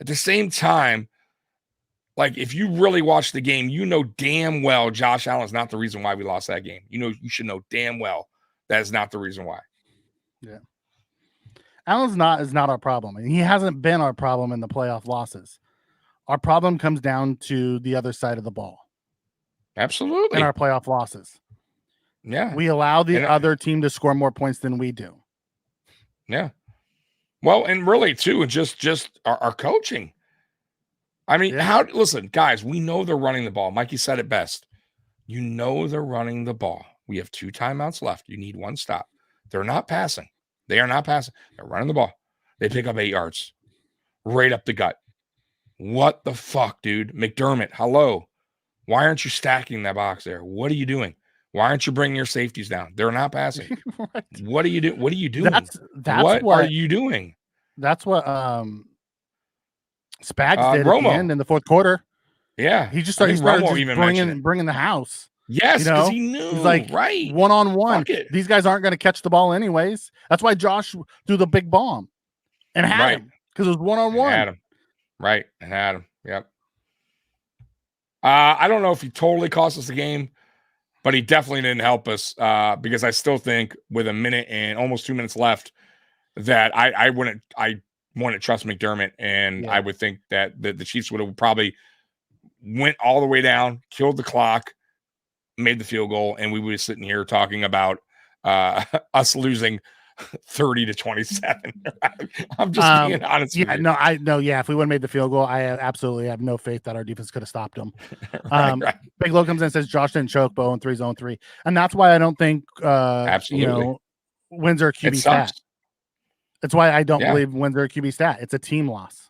the same time, like, if you really watch the game, you know damn well Josh Allen's not the reason why we lost that game. You should know damn well that is not the reason why. Yeah. Allen's is not our problem. And he hasn't been our problem in the playoff losses. Our problem comes down to the other side of the ball. Absolutely. In our playoff losses. Yeah. We allow the other team to score more points than we do. Yeah. Well, and really too, just our coaching. I mean, listen, guys, we know they're running the ball. Mikey said it best. You know they're running the ball. We have 2 timeouts left. You need 1 stop. They're not passing. They are not passing. They're running the ball. They pick up 8 yards. Right up the gut. What the fuck, dude? McDermott, hello. Why aren't you stacking that box there? What are you doing? Why aren't you bringing your safeties down? They're not passing. What are you doing? What are you doing? What are you doing? That's what Spags did Romo. at the end in the fourth quarter. Yeah. He just started bringing the house. Yes, because he knew. He's like, right. One-on-one. These guys aren't going to catch the ball anyways. That's why Josh threw the big bomb and had him, because it was one-on-one. Had him. Right. And had him. Yep. I don't know if he totally cost us the game, but he definitely didn't help us, because I still think with a minute and almost 2 minutes left that I wouldn't trust McDermott, and I would think that the Chiefs would have probably went all the way down, killed the clock, made the field goal, and we would be sitting here talking about us losing 30-27. I'm just being honest. Yeah, with you. If we would have made the field goal, I absolutely have no faith that our defense could have stopped them. Right. Big Low comes in and says Josh didn't choke, but 0-3 0-3, and that's why I don't think absolutely wins are a QB stat. That's why I don't believe wins are a QB stat. It's a team loss.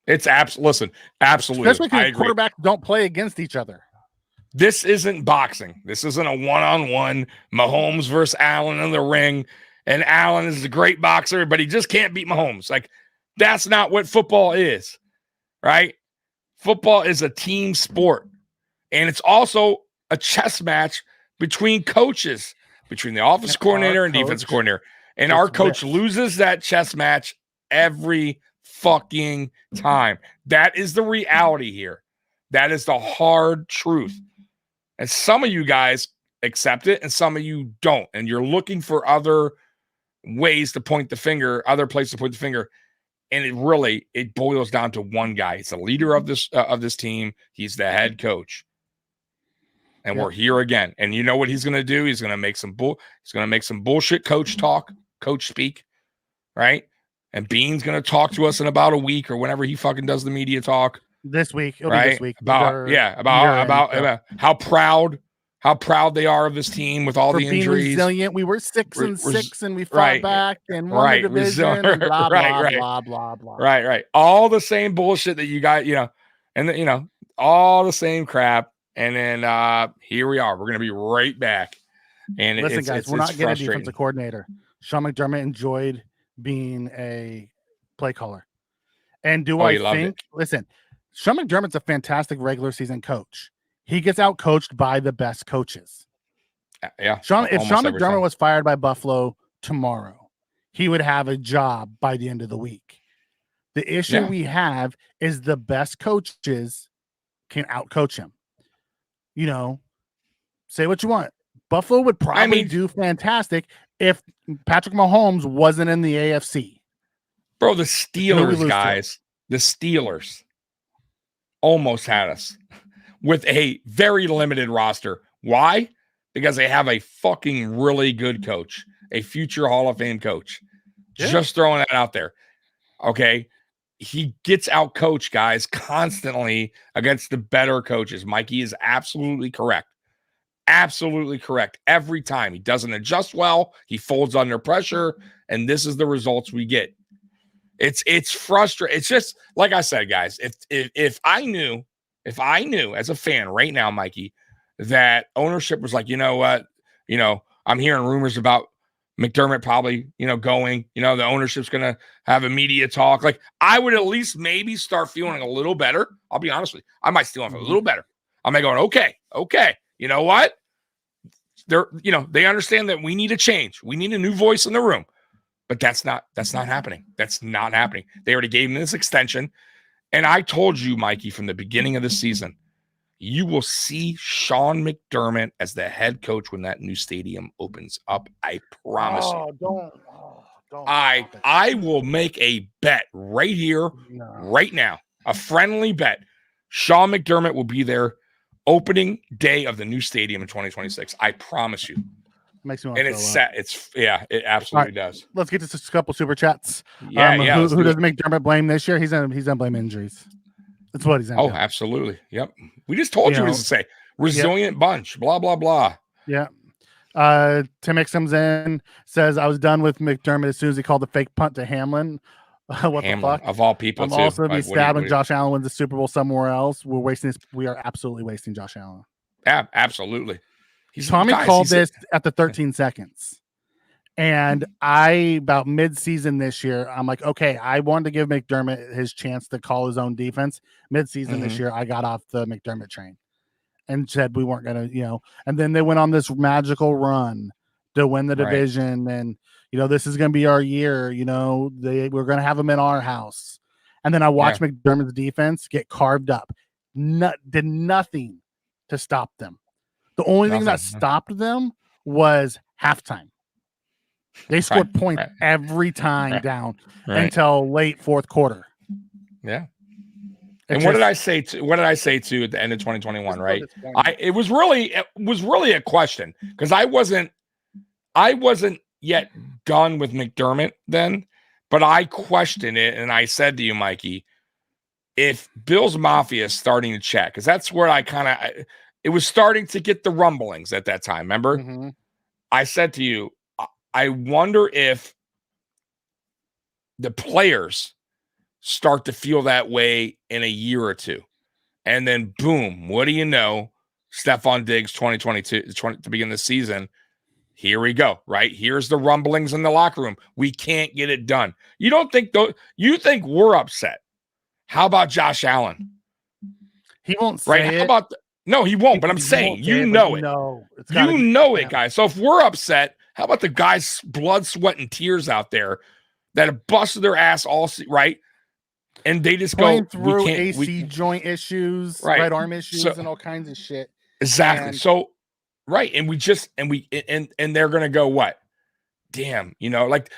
It's absolutely. Especially because quarterbacks don't play against each other. This isn't boxing. This isn't a one-on-one Mahomes versus Allen in the ring. And Allen is a great boxer, but he just can't beat Mahomes. Like, that's not what football is, right? Football is a team sport. And it's also a chess match between coaches, between the offensive coordinator and defensive coordinator. And our coach loses that chess match every fucking time. That is the reality here. That is the hard truth. And some of you guys accept it and some of you don't. And you're looking for other ways to point the finger, other places to point the finger. And it boils down to one guy. It's the leader of this team. He's the head coach. And we're here again. And you know what he's going to do? He's going to make some bullshit coach talk, coach speak, right? And Bean's going to talk to us in about a week or whenever he fucking does the media talk. This week. It'll right? be this week. About how proud they are of this team with all the injuries. Being resilient. We were 6-6 and we fought back and won the division and blah, blah, blah, blah. Right. All the same bullshit that you got, all the same crap. And then here we are. We're going to be right back. And listen, guys, we're not getting a defensive coordinator. Sean McDermott enjoyed being a play caller. And listen, Sean McDermott's a fantastic regular season coach. He gets out coached by the best coaches. Yeah. If Sean McDermott was fired by Buffalo tomorrow, he would have a job by the end of the week. The issue we have is the best coaches can out coach him. Say what you want. Buffalo would probably do fantastic if Patrick Mahomes wasn't in the AFC. Bro, the Steelers, guys, the Steelers almost had us with a very limited roster. Why? Because they have a fucking really good coach, a future Hall of Fame coach. Yeah. Just throwing that out there. Okay. He gets out coached, guys, constantly against the better coaches. Mikey is absolutely correct. Absolutely correct. Every time. He doesn't adjust well. He folds under pressure. And this is the results we get. It's frustrating. It's just, like I said, guys, if I knew as a fan right now, Mikey, that ownership was like, you know what? I'm hearing rumors about McDermott probably, going, the ownership's going to have a media talk. Like, I would at least maybe start feeling a little better. I'll be honest with you. I might still feel a little better. I might going, okay. You know what? They understand that we need a change. We need a new voice in the room. But that's not happening. That's not happening. They already gave him this extension. And I told you, Mikey, from the beginning of the season, you will see Sean McDermott as the head coach when that new stadium opens up. I promise you. Don't. I will make a bet right here, right now, a friendly bet. Sean McDermott will be there opening day of the new stadium in 2026. I promise you. Makes me want to it's set. It absolutely does. Let's get to a couple super chats. Who does McDermott blame this year? He's gonna blame injuries. That's what he's gonna do. Absolutely. Yep. We just told you what to say. Resilient bunch. Blah blah blah. Yeah. Tim X comes in, says I was done with McDermott as soon as he called the fake punt to Hamlin. What Hamlin, the fuck? of all people, I'm also be stabbed when Josh Allen wins the Super Bowl somewhere else. We are absolutely wasting Josh Allen. Yeah, absolutely. Tommy called this at the 13 seconds. And about mid-season this year, I'm like, okay, I wanted to give McDermott his chance to call his own defense. Mid-season this year, I got off the McDermott train and said we weren't going to, and then they went on this magical run to win the division. And, this is going to be our year. We're going to have them in our house. And then I watched McDermott's defense get carved up. Did nothing to stop them. The only thing that stopped them was halftime. They scored points every time down until late fourth quarter. Yeah. And what did I say to at the end of 2021, right? It was really a question because I wasn't yet done with McDermott then, but I questioned it and I said to you, Mikey, if Bill's Mafia is starting to check, because that's where it was starting to get the rumblings at that time. Remember? Mm-hmm. I said to you, I wonder if the players start to feel that way in a year or two. And then, boom, what do you know? Stephon Diggs 2022, to begin the season. Here we go, right? Here's the rumblings in the locker room. We can't get it done. You don't think you think we're upset. How about Josh Allen? He won't say How about no, he won't, but I'm saying you know it. You know it, guys. So if we're upset, how about the guys' blood, sweat, and tears out there that have busted their ass all right? And they just go through AC joint issues, right arm issues, and all kinds of shit. Exactly. And they're gonna go what? Damn,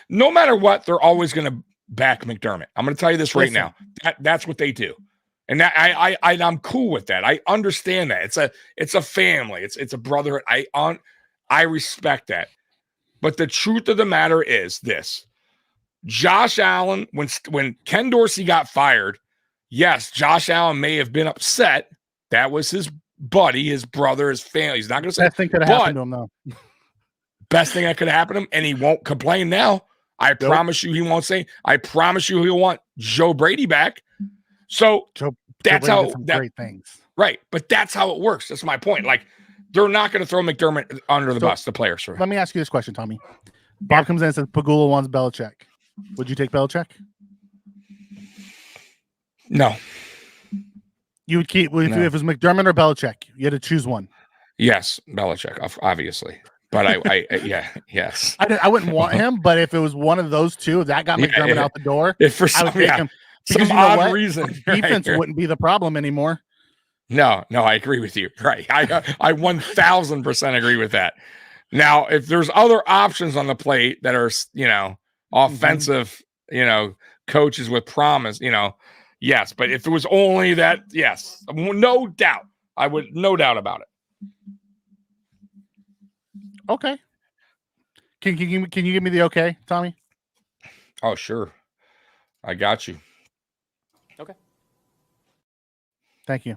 no matter what, they're always gonna back McDermott. I'm gonna tell you this right now. That's what they do. And that I'm cool with that. I understand that. It's a family. It's a brotherhood. I respect that. But the truth of the matter is this. Josh Allen, when Ken Dorsey got fired, yes, Josh Allen may have been upset. That was his buddy, his brother, his family. He's not going to say best thing could have happened to him, though. Best thing that could happen to him, and he won't complain now. I promise you he won't say. I promise you he'll want Joe Brady back. So that's how great things. Right. But that's how it works. That's my point. Like, they're not going to throw McDermott under the bus, the players. Let me ask you this question, Tommy. Bob comes in and says Pagula wants Belichick. Would you take Belichick? No. You would keep if it was McDermott or Belichick. You had to choose one. Yes, Belichick, obviously. But yes. I wouldn't want him, but if it was one of those two, that got McDermott out the door. If for some odd reason, defense wouldn't be the problem anymore. No, I agree with you. Right. I 1000% agree with that. Now, if there's other options on the plate that are, offensive, coaches with promise, yes. But if it was only that, yes, no doubt. I would, no doubt about it. Okay. Can you give me the okay, Tommy? Oh, sure. I got you. Okay. Thank you.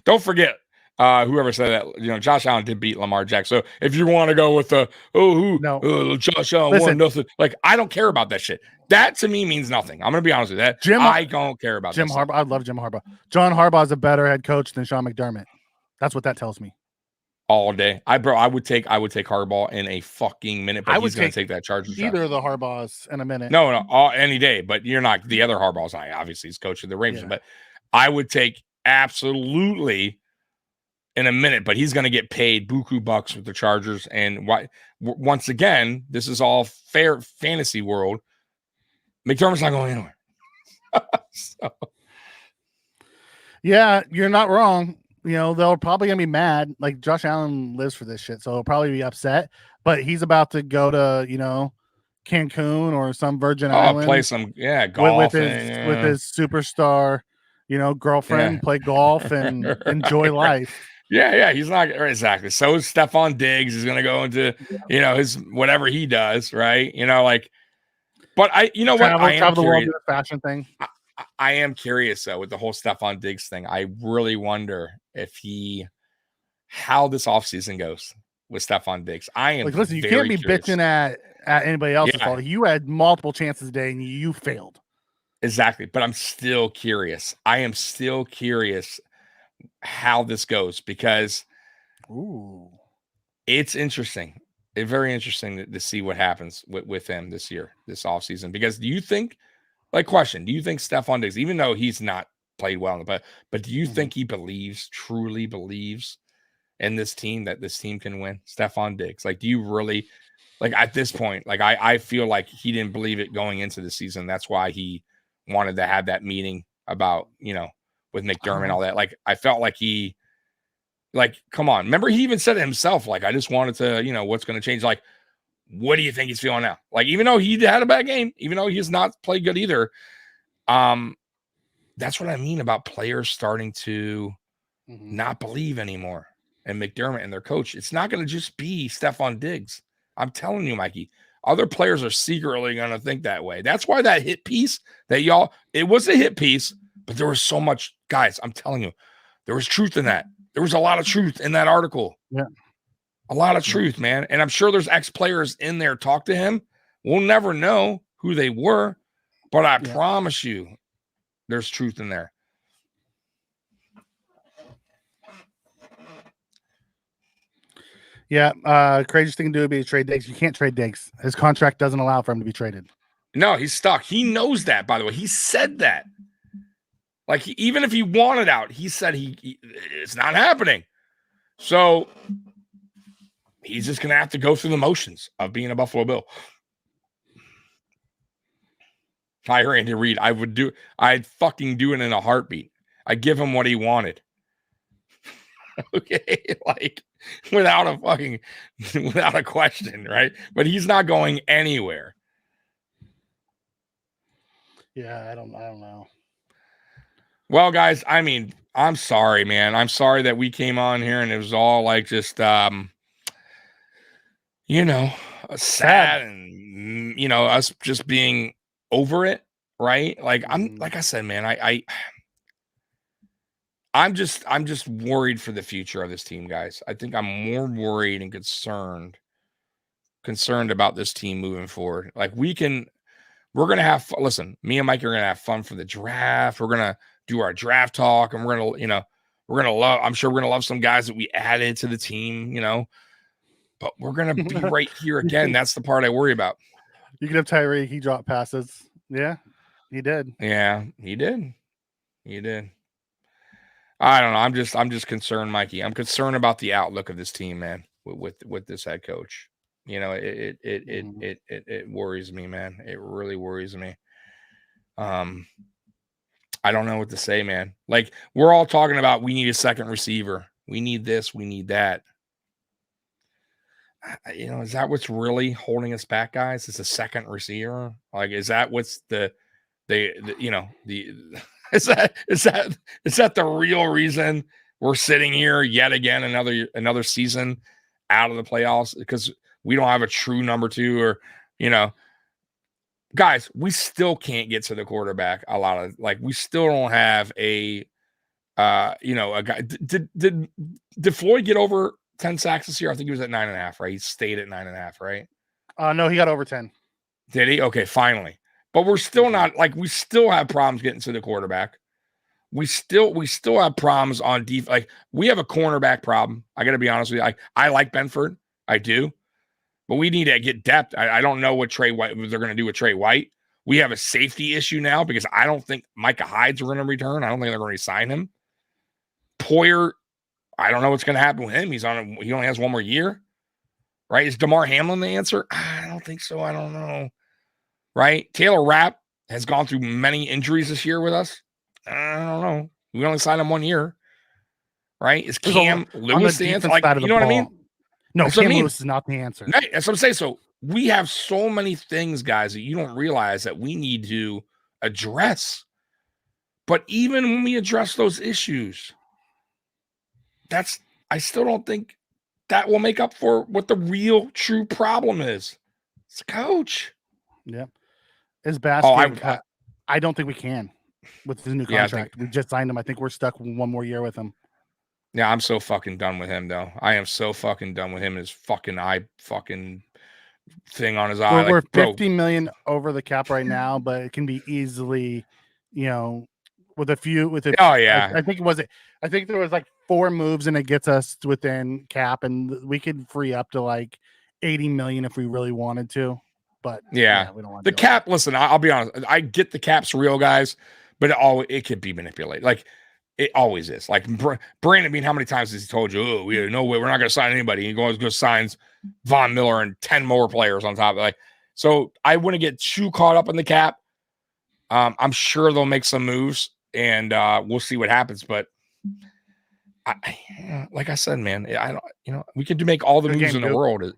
Don't forget, whoever said that, Josh Allen did beat Lamar Jackson. So if you want to go with Josh Allen won nothing, like, I don't care about that shit. That to me means nothing. I'm going to be honest with that. I don't care about Jim Harbaugh. I love Jim Harbaugh. John Harbaugh is a better head coach than Sean McDermott. That's what that tells me. all day. I would take Harbaugh in a fucking minute, but he's going to take that Chargers job. Either of the Harbaughs in a minute. No, any day. But you're not the other Harbaugh's. Obviously, he's coaching the Ravens, but I would take absolutely in a minute. But he's going to get paid buku bucks with the Chargers. And once again, this is all fair fantasy world. McDermott's not going anywhere. So. Yeah, you're not wrong. They're probably gonna be mad. Like Josh Allen lives for this shit, so he'll probably be upset. But he's about to go to Cancun or some Virgin Islands. Play some golf with his superstar, girlfriend. Play golf and enjoy life. Yeah, he's not exactly. So is Stephon Diggs is gonna go into his whatever he does, right? But I travel the world, do a fashion thing. I am curious though with the whole Stephon Diggs thing. I really wonder how this offseason goes with Stephon Diggs. I am listen, you can't be bitching at anybody else's fault. You had multiple chances today and you failed. Exactly. But I'm still curious. I am still curious how this goes because it's interesting. It's very interesting to see what happens with him this year, this offseason. Because do you think Stephon Diggs, even though he's not played well, but do you think he truly believes in this team, that this team can win? Stephon Diggs, do you really, at this point, I feel like he didn't believe it going into the season. That's why he wanted to have that meeting about, with McDermott and all that. I felt like he, come on. Remember, he even said it himself, I just wanted to, what's going to change? What do you think he's feeling now? Even though he had a bad game, even though he's not played good either, that's what I mean about players starting to not believe anymore. And McDermott and their coach, it's not going to just be Stephon Diggs. I'm telling you, Mikey, other players are secretly going to think that way. That's why that hit piece it was a hit piece, but there was so much, guys, I'm telling you, there was truth in that. There was a lot of truth in that article. Yeah. A lot of truth, man. And I'm sure there's ex-players in there talk to him. We'll never know who they were, but I promise you there's truth in there. Yeah. Craziest thing to do would be to trade Diggs. You can't trade Diggs. His contract doesn't allow for him to be traded. No, he's stuck. He knows that, by the way. He said that. Even if he wanted out, he said it's not happening. So he's just going to have to go through the motions of being a Buffalo Bill. Hi, Andy Reid. I'd fucking do it in a heartbeat. I'd give him what he wanted. Okay. Without a question, right? But he's not going anywhere. Yeah, I don't know. Well, guys, I'm sorry, man. I'm sorry that we came on here and it was all just sad and us just being over it, right? I'm like I said, man, I'm just worried for the future of this team, guys. I think I'm more worried and concerned about this team moving forward. We're gonna have listen, me and Mike are gonna have fun for the draft. We're gonna do our draft talk, and we're gonna love. I'm sure we're gonna love some guys that we added to the team, but we're gonna be right here again. That's the part I worry about. You can have Tyreek. He dropped passes. Yeah, he did. Yeah, he did. I don't know. I'm just concerned, Mikey. I'm concerned about the outlook of this team, man. With this head coach, it worries me, man. It really worries me. I don't know what to say, man. We're all talking about we need a second receiver. We need this. We need that. Is that what's really holding us back, guys? Is a second receiver? Is that what's is that the real reason we're sitting here yet again another season out of the playoffs because we don't have a true number two or guys, we still can't get to the quarterback. We still don't have a guy. Did Floyd get over 10 sacks this year? I think he was at 9.5, right? He stayed at 9.5, right? No, he got over 10. Did he? Okay, finally. But we're still not we still have problems getting to the quarterback. we still have problems on defense. Like we have a cornerback problem. I got to be honest with you. I like Benford, I do, but we need to get depth. I don't know what they're going to do with Trey White. We have a safety issue now because I don't think Micah Hyde's going to return. I don't think they're going to sign him. Poyer, I don't know what's going to happen with him. He only has one more year, right? Is DeMar Hamlin the answer? I don't think so. I don't know, right? Taylor Rapp has gone through many injuries this year with us. I don't know. We only signed him 1 year, right? Is Cam Lewis the answer? Like, you know what I mean? No, Cam Lewis is not the answer. Right, that's what I'm saying. So we have so many things, guys, that you don't realize that we need to address. But even when we address those issues, I still don't think that will make up for what the real true problem is. It's the coach. Yeah. Is Basket? I don't think we can with his new contract. We just signed him. I think we're stuck one more year with him. Yeah, I'm so fucking done with him, though. I am so fucking done with him and his fucking eye fucking thing on his eye. We're $50 million over the cap right now, but it can be easily, with a few. Oh yeah, I think there was like 4 moves, and it gets us within cap, and we could free up to like $80 million if we really wanted to. But yeah we don't want the cap. Listen, I'll be honest. I get the cap's real, guys, but it could be manipulated. Like. It always is. Like Brandon, I mean, how many times has he told you, oh, no way, we're not going to sign anybody. He goes signs Von Miller and 10 more players on top of it. Like, so I wouldn't get too caught up in the cap. I'm sure they'll make some moves and we'll see what happens. But like I said, man, I don't, we could make all the moves in the world.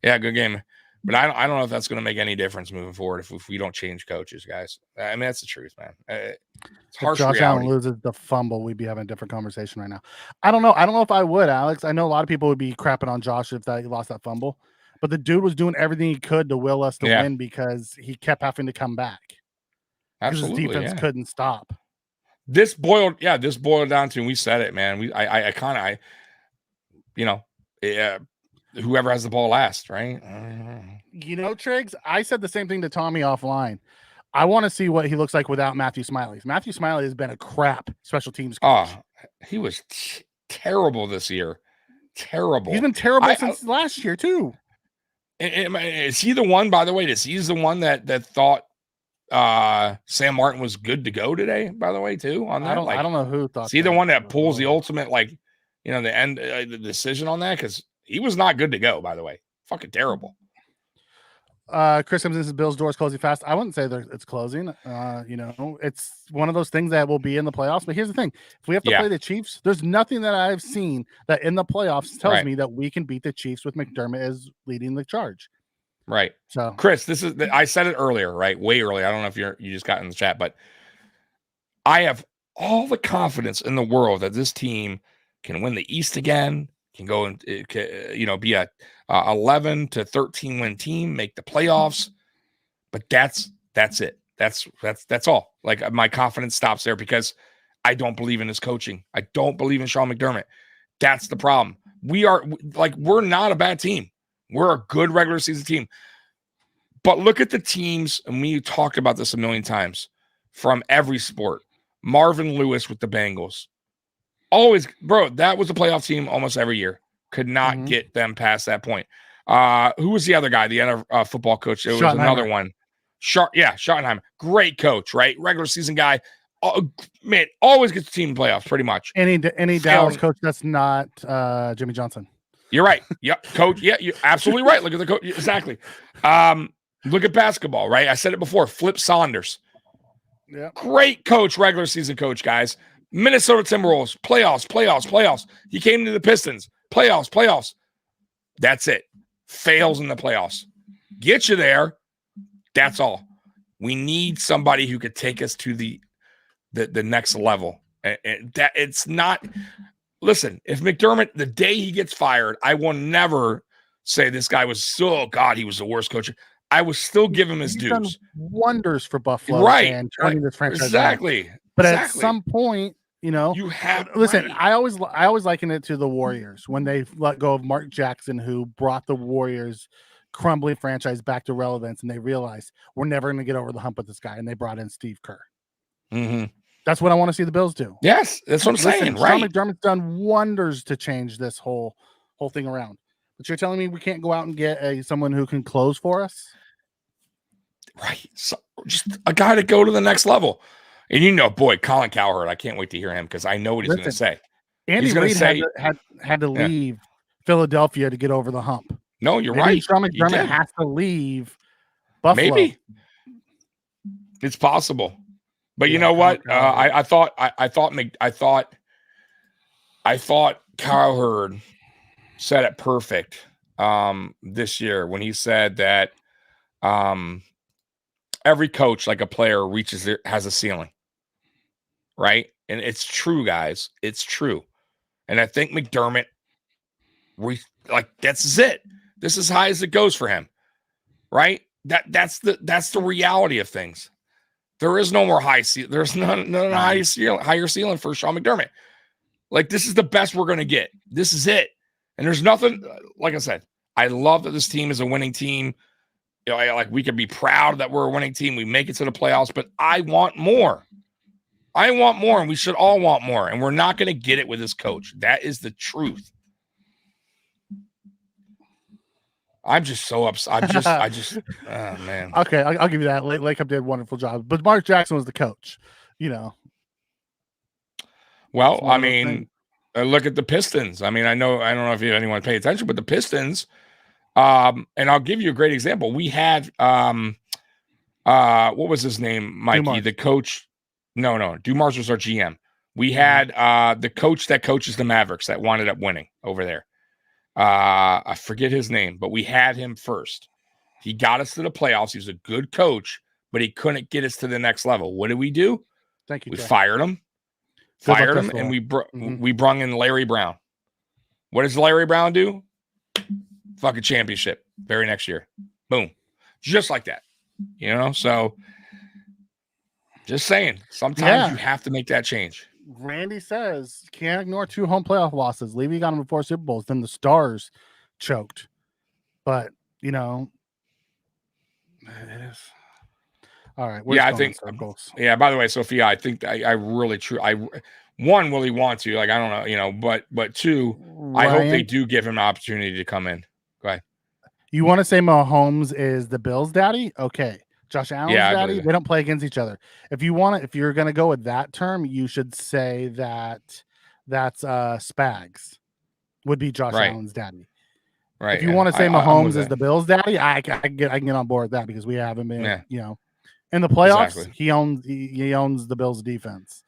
Yeah, good game. But I don't know if that's going to make any difference moving forward if we don't change coaches, guys. I mean, that's the truth, man. It's harsh reality. If Josh Allen loses the fumble, we'd be having a different conversation right now. I don't know. I don't know if I would, Alex. I know a lot of people would be crapping on Josh if he lost that fumble. But the dude was doing everything he could to will us to win because he kept having to come back. Absolutely, because his defense couldn't stop. This boiled down to, and we said it, man. Whoever has the ball last, right? Triggs, I said the same thing to Tommy offline. I want to see what he looks like without Matthew Smiley. Matthew Smiley has been a crap special teams coach. Oh, he was terrible this year. Terrible. He's been terrible since last year, too. Is he the one, by the way, he's the one that thought Sam Martin was good to go today, by the way, too, on that? I don't know who thought. Is he the one that pulls the ultimate, the end, the decision on that? Because he was not good to go, by the way. Fucking terrible. Chris comes in, says Bill's door's closing fast. I wouldn't say it's closing. It's one of those things that will be in the playoffs. But here's the thing. If we have to play the Chiefs, there's nothing that I've seen that in the playoffs tells me that we can beat the Chiefs with McDermott as leading the charge. Right. So, Chris, I said it earlier, right? Way earlier. I don't know if you just got in the chat, but I have all the confidence in the world that this team can win the East again, can go and be a 11 to 13 win team, make the playoffs. But that's it. That's all. Like, my confidence stops there because I don't believe in his coaching. I don't believe in Sean McDermott. That's the problem. We're not a bad team. We're a good regular season team. But look at the teams, and we talked about this a million times, from every sport. Marvin Lewis with the Bengals. Always, bro, that was a playoff team almost every year. Could not get them past that point. Who was the other guy, the other football coach? It was another one. Schottenheimer. Great coach, right? Regular season guy. Man, always gets the team in playoffs, pretty much. Any Dallas coach that's not Jimmy Johnson. You're right. Yep, coach. Yeah, you're absolutely right. Look at the coach. Exactly. Look at basketball, right? I said it before. Flip Saunders. Yeah. Great coach, regular season coach, guys. Minnesota Timberwolves, playoffs. He came to the Pistons, playoffs. That's it. Fails in the playoffs. Get you there. That's all. We need somebody who could take us to the next level. And that it's not. Listen, if McDermott, the day he gets fired, I will never say this guy was he was the worst coach. I will still give him his dues. Done wonders for Buffalo, right? And turning this franchise exactly. around. But at some point, you have listen. Right. I always liken it to the Warriors when they let go of Mark Jackson, who brought the Warriors crumbling franchise back to relevance, and they realized we're never going to get over the hump with this guy, and they brought in Steve Kerr. Mm-hmm. That's what I want to see the Bills do. Yes, that's what I'm saying. Right. Sean McDermott's done wonders to change this whole thing around. But you're telling me we can't go out and get someone who can close for us? Right. So just a guy to go to the next level. And boy, Colin Cowherd, I can't wait to hear him because I know what he's going to say. Andy Reid had to leave Philadelphia to get over the hump. No, you're right. Sean McDermott has to leave Buffalo. Maybe. It's possible. But you know what? I thought Cowherd said it perfect this year when he said that every coach, like a player, has a ceiling, right? And it's true, guys. It's true. And I think McDermott, that's it. This is as high as it goes for him, right? That's the reality of things. There is no more high ceiling. There's none higher ceiling for Sean McDermott. Like, this is the best we're going to get. This is it. And there's nothing, like I said, I love that this team is a winning team. We could be proud that we're a winning team. We make it to the playoffs, but I want more. I want more, and we should all want more. And we're not going to get it with this coach. That is the truth. I'm just so upset. Oh, man. Okay, I'll give you that. Lake Cup did a wonderful job, but Mark Jackson was the coach, Well, I mean, look at the Pistons. I mean, I don't know if anyone pay attention, but the Pistons, and I'll give you a great example. We had, what was his name, Mikey? Dumars. The coach. No. Dumars was our GM. We had the coach that coaches the Mavericks that wound up winning over there. I forget his name, but we had him first. He got us to the playoffs. He was a good coach, but he couldn't get us to the next level. What did we do? Thank you. We Jack. fired him, and we brung in Larry Brown. What does Larry Brown do? Fucking championship very next year. Boom. Just like that. So just saying, sometimes you have to make that change. Randy says, can't ignore 2 home playoff losses. Levy got them before Super Bowls. Then the Stars choked. But, it is. All right. I think. By the way, Sophia, I think I really one, will he want to? I don't know, but 2, Ryan, I hope they do give him an opportunity to come in. Go ahead. You want to say Mahomes is the Bills' daddy? Okay. Josh Allen's daddy? They don't play against each other. If you're going to go with that term, you should say that's Spags would be Josh Allen's daddy. Right. If you want to say Mahomes is the Bills' daddy, I can get on board with that because we haven't been, in the playoffs. Exactly. He owns the Bills' defense.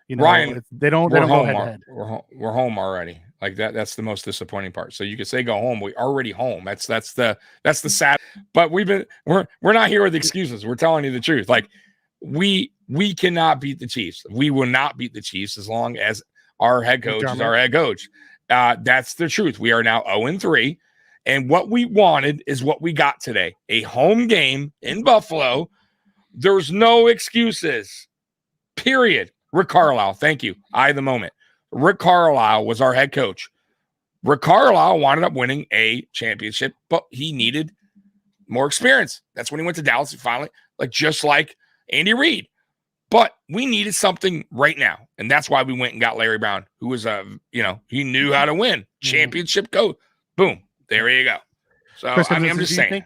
Ryan, they don't go head-to-head. We're home already. Like that. That's the most disappointing part. So you could say go home. We're already home. That's the sad. But we're not here with excuses. We're telling you the truth. Like we cannot beat the Chiefs. We will not beat the Chiefs as long as our head coach is our head coach. That's the truth. We are now 0-3, and what we wanted is what we got today: a home game in Buffalo. There's no excuses. Period. Rick Carlisle, thank you. The moment. Rick Carlisle was our head coach. Rick Carlisle wound up winning a championship, but he needed more experience. That's when he went to Dallas. He finally, just like Andy Reid. But we needed something right now, and that's why we went and got Larry Brown, who was he knew how to win. Championship coach. Boom. There you go. So I'm just saying.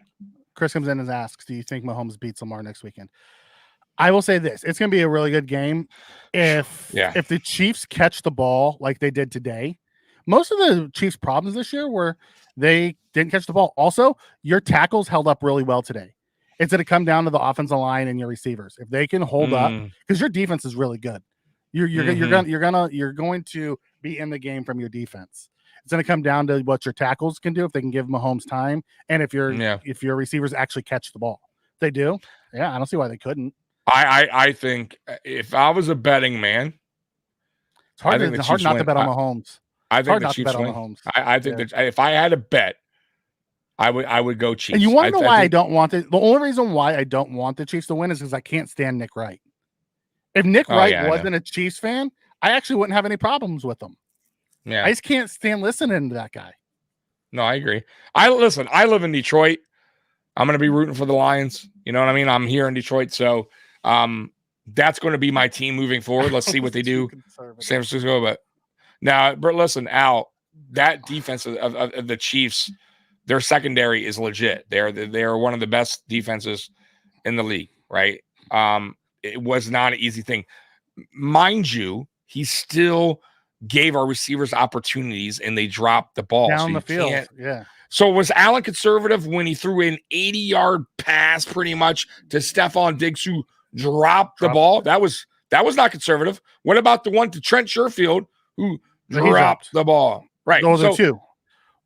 Chris comes in and asks, "Do you think Mahomes beats Lamar next weekend?" I will say this: it's going to be a really good game. If the Chiefs catch the ball like they did today, most of the Chiefs' problems this year were they didn't catch the ball. Also, your tackles held up really well today. It's going to come down to the offensive line and your receivers. If they can hold up, because your defense is really good, you're going to be in the game from your defense. It's going to come down to what your tackles can do if they can give Mahomes time, and if your receivers actually catch the ball. If they do, I don't see why they couldn't. I think if I was a betting man, it's hard not to bet on Mahomes. I think the Chiefs win. I think that if I had a bet, I would go Chiefs. And you want to know why I don't want it? The only reason why I don't want the Chiefs to win is because I can't stand Nick Wright. If Nick Wright wasn't a Chiefs fan, I actually wouldn't have any problems with him. Yeah, I just can't stand listening to that guy. No, I agree. I live in Detroit. I'm going to be rooting for the Lions. You know what I mean? I'm here in Detroit, so That's going to be my team moving forward. Let's see what they do. San Francisco, but now, but listen, Al, that defense of the Chiefs, their secondary is legit. They're one of the best defenses in the league, right? It was not an easy thing. Mind you, he still gave our receivers opportunities and they dropped the ball. Down the field. Yeah. So was Allen conservative when he threw an 80-yard pass pretty much to Stephon Diggs, who dropped the ball? That was not conservative. What about the one to Trent Sherfield, who dropped the ball? Right. Those are two.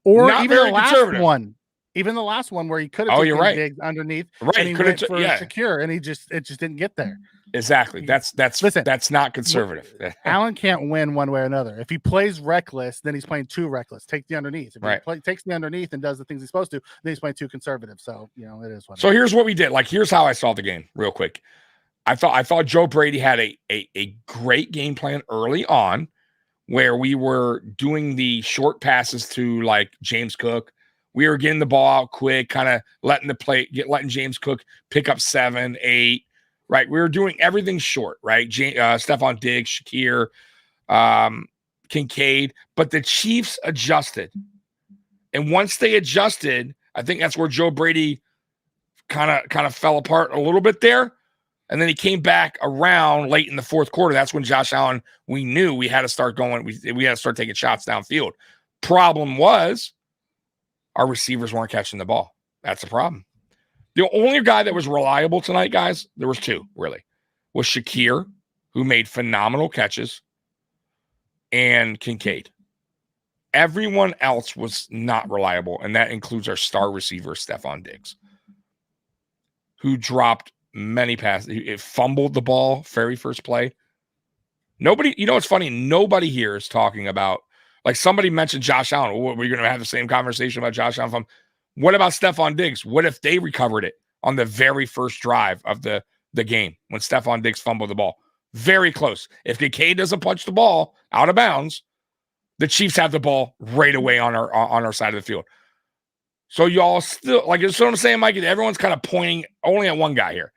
Or even the last one. Even the last one where he could have taken Diggs underneath. Right. And he went for Shakir and it just didn't get there. Exactly. That's not conservative. Allen can't win one way or another. If he plays reckless, then he's playing too reckless. Take the underneath. If he takes the underneath and does the things he's supposed to, then he's playing too conservative. So, it is what it is. Here's what we did. Here's how I saw the game real quick. I thought Joe Brady had a great game plan early on where we were doing the short passes to James Cook. We were getting the ball out quick, kind of letting James Cook pick up 7, 8. Right, we were doing everything short. Right, Stephon Diggs, Shakir, Kincaid, but the Chiefs adjusted, and once they adjusted, I think that's where Joe Brady kind of fell apart a little bit there, and then he came back around late in the fourth quarter. That's when Josh Allen, we knew we had to start going. We had to start taking shots downfield. Problem was, our receivers weren't catching the ball. That's the problem. The only guy that was reliable tonight, guys, there was two, really, was Shakir, who made phenomenal catches, and Kincaid. Everyone else was not reliable, and that includes our star receiver, Stephon Diggs, who dropped many passes. It fumbled the ball very first play. Nobody, it's funny, nobody here is talking about, somebody mentioned Josh Allen. We're going to have the same conversation about Josh Allen. What about Stephon Diggs? What if they recovered it on the very first drive of the game when Stephon Diggs fumbled the ball? Very close. If Kincaid doesn't punch the ball out of bounds, the Chiefs have the ball right away on our side of the field. So y'all still, that's what I'm saying, Mike. Everyone's kind of pointing only at one guy here.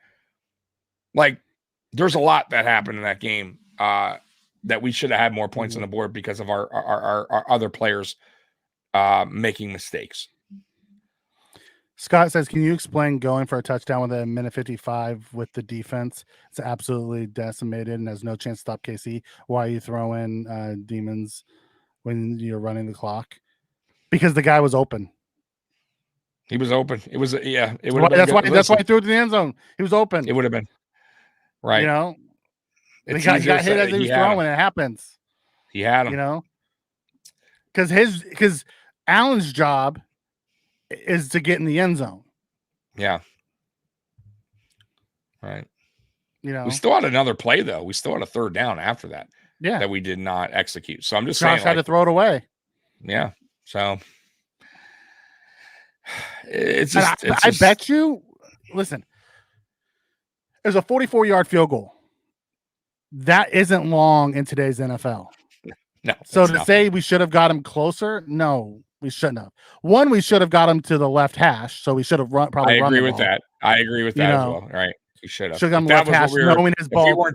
There's a lot that happened in that game that we should have had more points on the board because of our other players making mistakes. Scott says, can you explain going for a touchdown with a minute 55 with the defense? It's absolutely decimated and has no chance to stop KC. Why are you throwing demons when you're running the clock? Because the guy was open. He was open. It was, yeah. It that's why he threw it to the end zone. He was open. It would have been. Right. He got hit as he was throwing. It happens. He had him. Because Allen's job is to get in the end zone. Yeah. Right. We still had another play though. We still had a third down after that. Yeah. That we did not execute. So I'm just saying. Josh had to throw it away. Yeah. So it's just. I bet you. Listen, there's a 44-yard field goal. That isn't long in today's NFL. No. So to say we should have got him closer, no. We shouldn't have. One, we should have got him to the left hash, so we should have run. I agree with that. I agree with that as well. Right, we should have. Should have got him to the left hash, knowing his ball.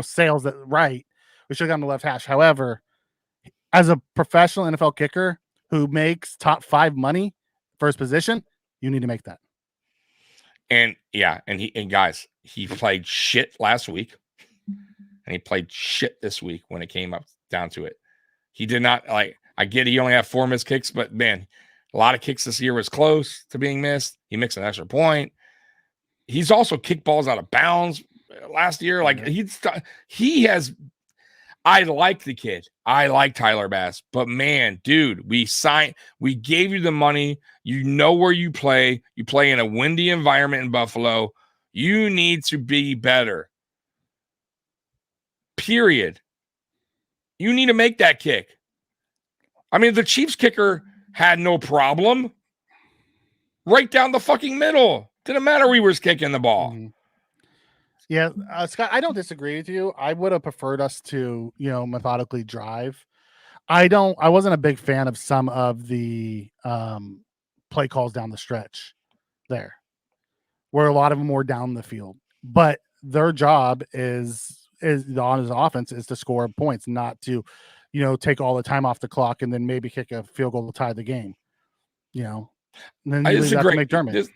Sails that right. We should have got him to the left hash. However, as a professional NFL kicker who makes top 5 money for his position, you need to make that. And guys, he played shit last week, and he played shit this week when it came up down to it. He did not I get he only had 4 missed kicks, but man, a lot of kicks this year was close to being missed. He missed an extra point. He's also kicked balls out of bounds last year. He has. I like the kid. I like Tyler Bass, but man, dude, we gave you the money. You know where you play. You play in a windy environment in Buffalo. You need to be better. Period. You need to make that kick. I mean, the Chiefs kicker had no problem. Right down the fucking middle. Didn't matter we was kicking the ball. Mm-hmm. Yeah, Scott, I don't disagree with you. I would have preferred us to, methodically drive. I wasn't a big fan of some of the play calls down the stretch there, where a lot of them were down the field. But their job is on his offense is to score points, not to, take all the time off the clock and then maybe kick a field goal to tie the game. And then you leave that to McDermott.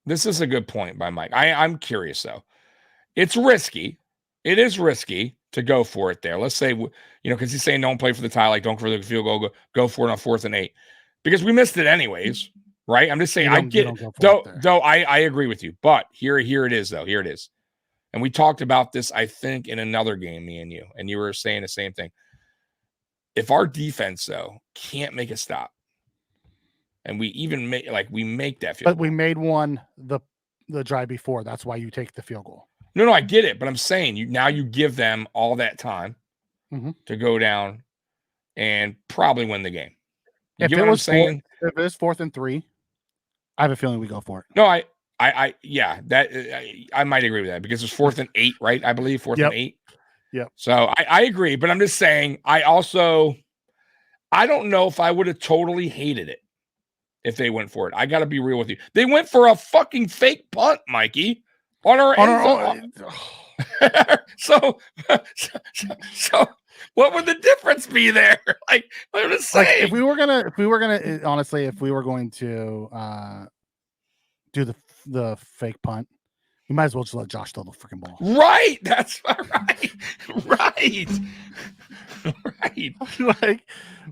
This is a good point by Mike. I'm curious though. It's risky. It is risky to go for it there. Let's say, because he's saying don't play for the tie, like don't go for the field goal, go for it on 4th and 8, because we missed it anyways, right? I'm just saying I get it. Though I agree with you, but here it is though. Here it is, and we talked about this I think in another game, me and you were saying the same thing. If our defense though can't make a stop, and we even make that field goal. But we made one the drive before. That's why you take the field goal. No, I get it, but I'm saying you give them all that time to go down and probably win the game. You get what I'm saying? If it was 4th and 3, I have a feeling we go for it. No, I might agree with that because it's 4th and 8, right? I believe 4th and 8. Yep. So I agree, but I'm just saying I don't know if I would have totally hated it if they went for it. I got to be real with you. They went for a fucking fake punt, Mikey. On our own. So what would the difference be there? Like, I'm just saying. Like if we were gonna honestly, if we were going to do the fake punt, we might as well just let Josh throw the freaking ball. Right. That's right. Right. Like,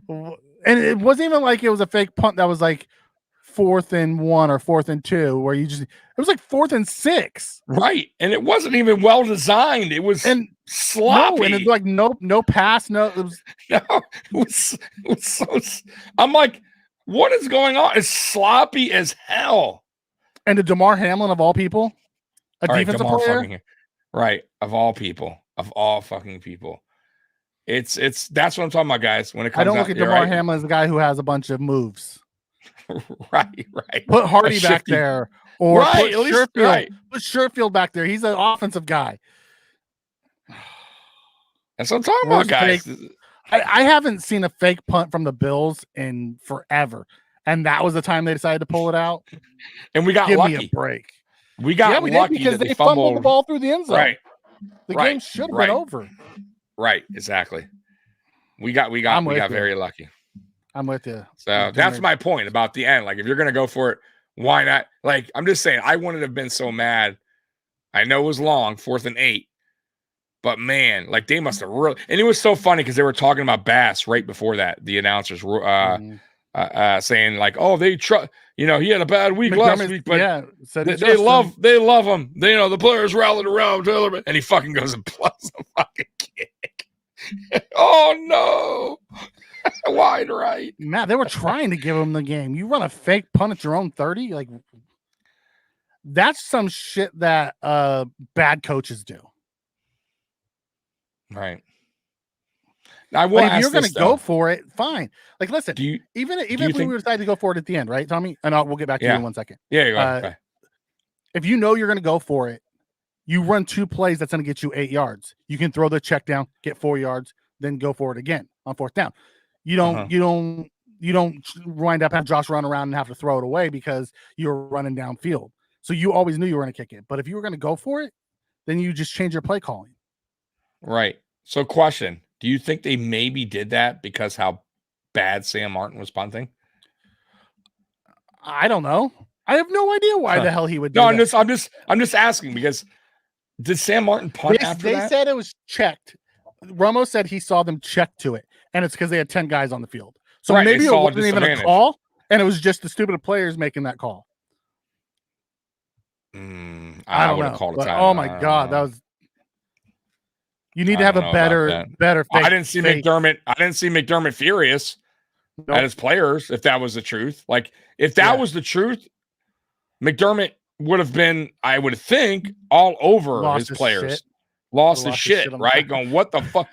and it wasn't even like it was a fake punt that was like 4th and 1 or 4th and 2, where it was like 4th and 6. Right. And it wasn't even well designed. It was sloppy. No, and it's like no pass, it was so I'm like, what is going on? It's sloppy as hell. And to DeMar Hamlin of all people, defensive player. Right. Of all people. Of all fucking people. It's that's what I'm talking about, guys. When it comes I don't look at DeMar Hamlin as the guy who has a bunch of moves. Right. Put Hardy back there, or put Sherfield. Put Sherfield back there. He's an offensive guy. That's what I'm talking about, guys. I haven't seen a fake punt from the Bills in forever, and that was the time they decided to pull it out. And we got lucky. Give me a break. We got lucky because they fumbled the ball through the end zone. Right. The game should have been over. Right. Exactly. We got very lucky. I'm with you. So that's my point about the end. Like, if you're going to go for it, why not? Like, I'm just saying, I wouldn't have been so mad. I know it was long, 4th and 8, but man, like they must have really, and it was so funny because they were talking about Bass right before that. The announcers were saying like, oh, he had a bad week last week, but they love him. The players rallied around Taylor, and he fucking goes and plugs a fucking kick. Oh no. Wide right. Matt, they were trying to give him the game. You run a fake punt at your own 30, like that's some shit that bad coaches do. Right. Now, if you're going to go for it, fine. Like, listen, even if we decide to go for it at the end, right, Tommy? And we'll get back to you in 1 second. Yeah, go ahead. Okay. If you know you're going to go for it, you run 2 plays that's going to get you 8 yards. You can throw the check down, get 4 yards, then go for it again on 4th down. You don't wind up having Josh run around and have to throw it away because you're running downfield. So you always knew you were going to kick it. But if you were going to go for it, then you just change your play calling. Right. So question, do you think they maybe did that because how bad Sam Martin was punting? I don't know. I have no idea why the hell he would do that. I'm just asking because did Sam Martin punt after that? They said it was checked. Romo said he saw them check to it, and it's because they had 10 guys on the field. So maybe it wasn't even a call, and it was just the stupid players making that call. I would have called it. Oh my God, that was. You need to have a better. I didn't see McDermott furious at his players. If that was the truth, like if that was the truth, McDermott would have been, I would think, all over his players. Lost his shit, right? Going, what the fuck?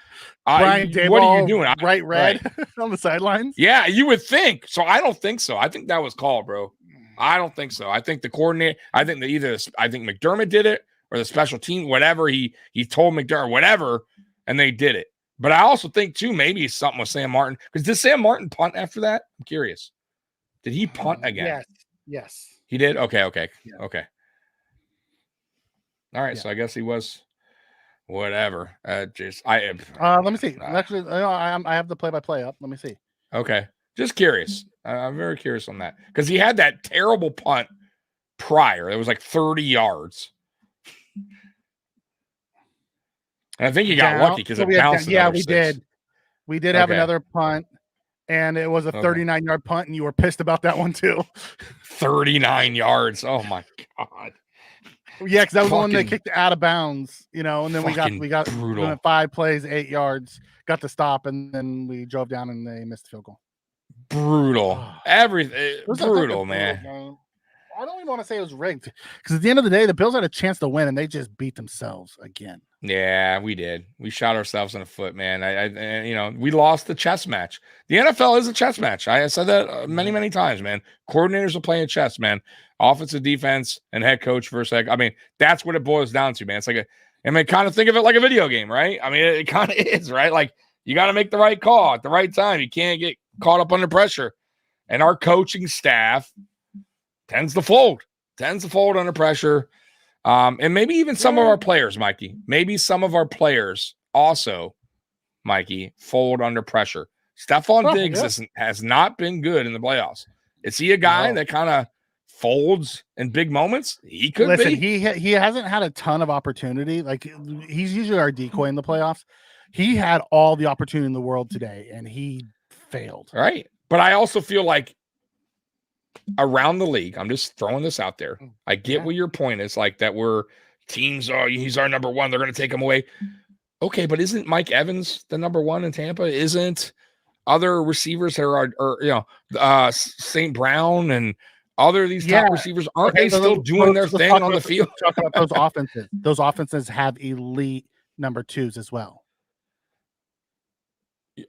Brian Daboll, what are you doing? Right on the sidelines? Yeah, you would think. So I don't think so. I think that was called, bro. I don't think so. I think the coordinator, I think McDermott did it or the special team, whatever. He told McDermott, whatever, and they did it. But I also think, too, maybe something with Sam Martin. Because did Sam Martin punt after that? I'm curious. Did he punt again? Yes. He did? Okay. Yeah. Okay. All right, so I guess he was. whatever. Let me see. Actually, I have the play-by-play up. Let me see. Okay, just curious. I'm very curious on that because he had that terrible punt prior. It was like 30 yards. And I think he got lucky because it bounced. Yeah, we did. We did have another punt, and it was a 39-yard punt, and you were pissed about that one too. 39 yards. Oh my God. Yeah, because that was the one that kicked out of bounds, and then we got brutal. 5 plays, 8 yards, got to stop, and then we drove down and they missed the field goal. Brutal. Everything brutal, man. Game. I don't even want to say it was rigged because at the end of the day, the Bills had a chance to win and they just beat themselves again. Yeah, we did. We shot ourselves in the foot, man. We lost the chess match. The NFL is a chess match. I said that many, many times, man. Coordinators are playing chess, man. Offensive, defense, and head coach versus that's what it boils down to, man. It's like kind of think of it like a video game, right? I mean, it kind of is, right? Like you got to make the right call at the right time. You can't get caught up under pressure. And our coaching staff tends to fold under pressure. And maybe even some of our players, Mikey. Maybe some of our players also, Mikey, fold under pressure. Stephon Diggs has not been good in the playoffs. Is he a guy that kind of folds in big moments? He could be. He hasn't had a ton of opportunity. Like he's usually our decoy in the playoffs. He had all the opportunity in the world today, and he failed. Right. But I also feel like around the league, I'm just throwing this out there. I get what your point is, like that he's our number one. They're going to take him away. Okay, but isn't Mike Evans the number one in Tampa? Isn't other receivers St. Brown and other these top receivers, aren't they still doing their thing on the field? Talk about those offenses. Those offenses have elite number twos as well.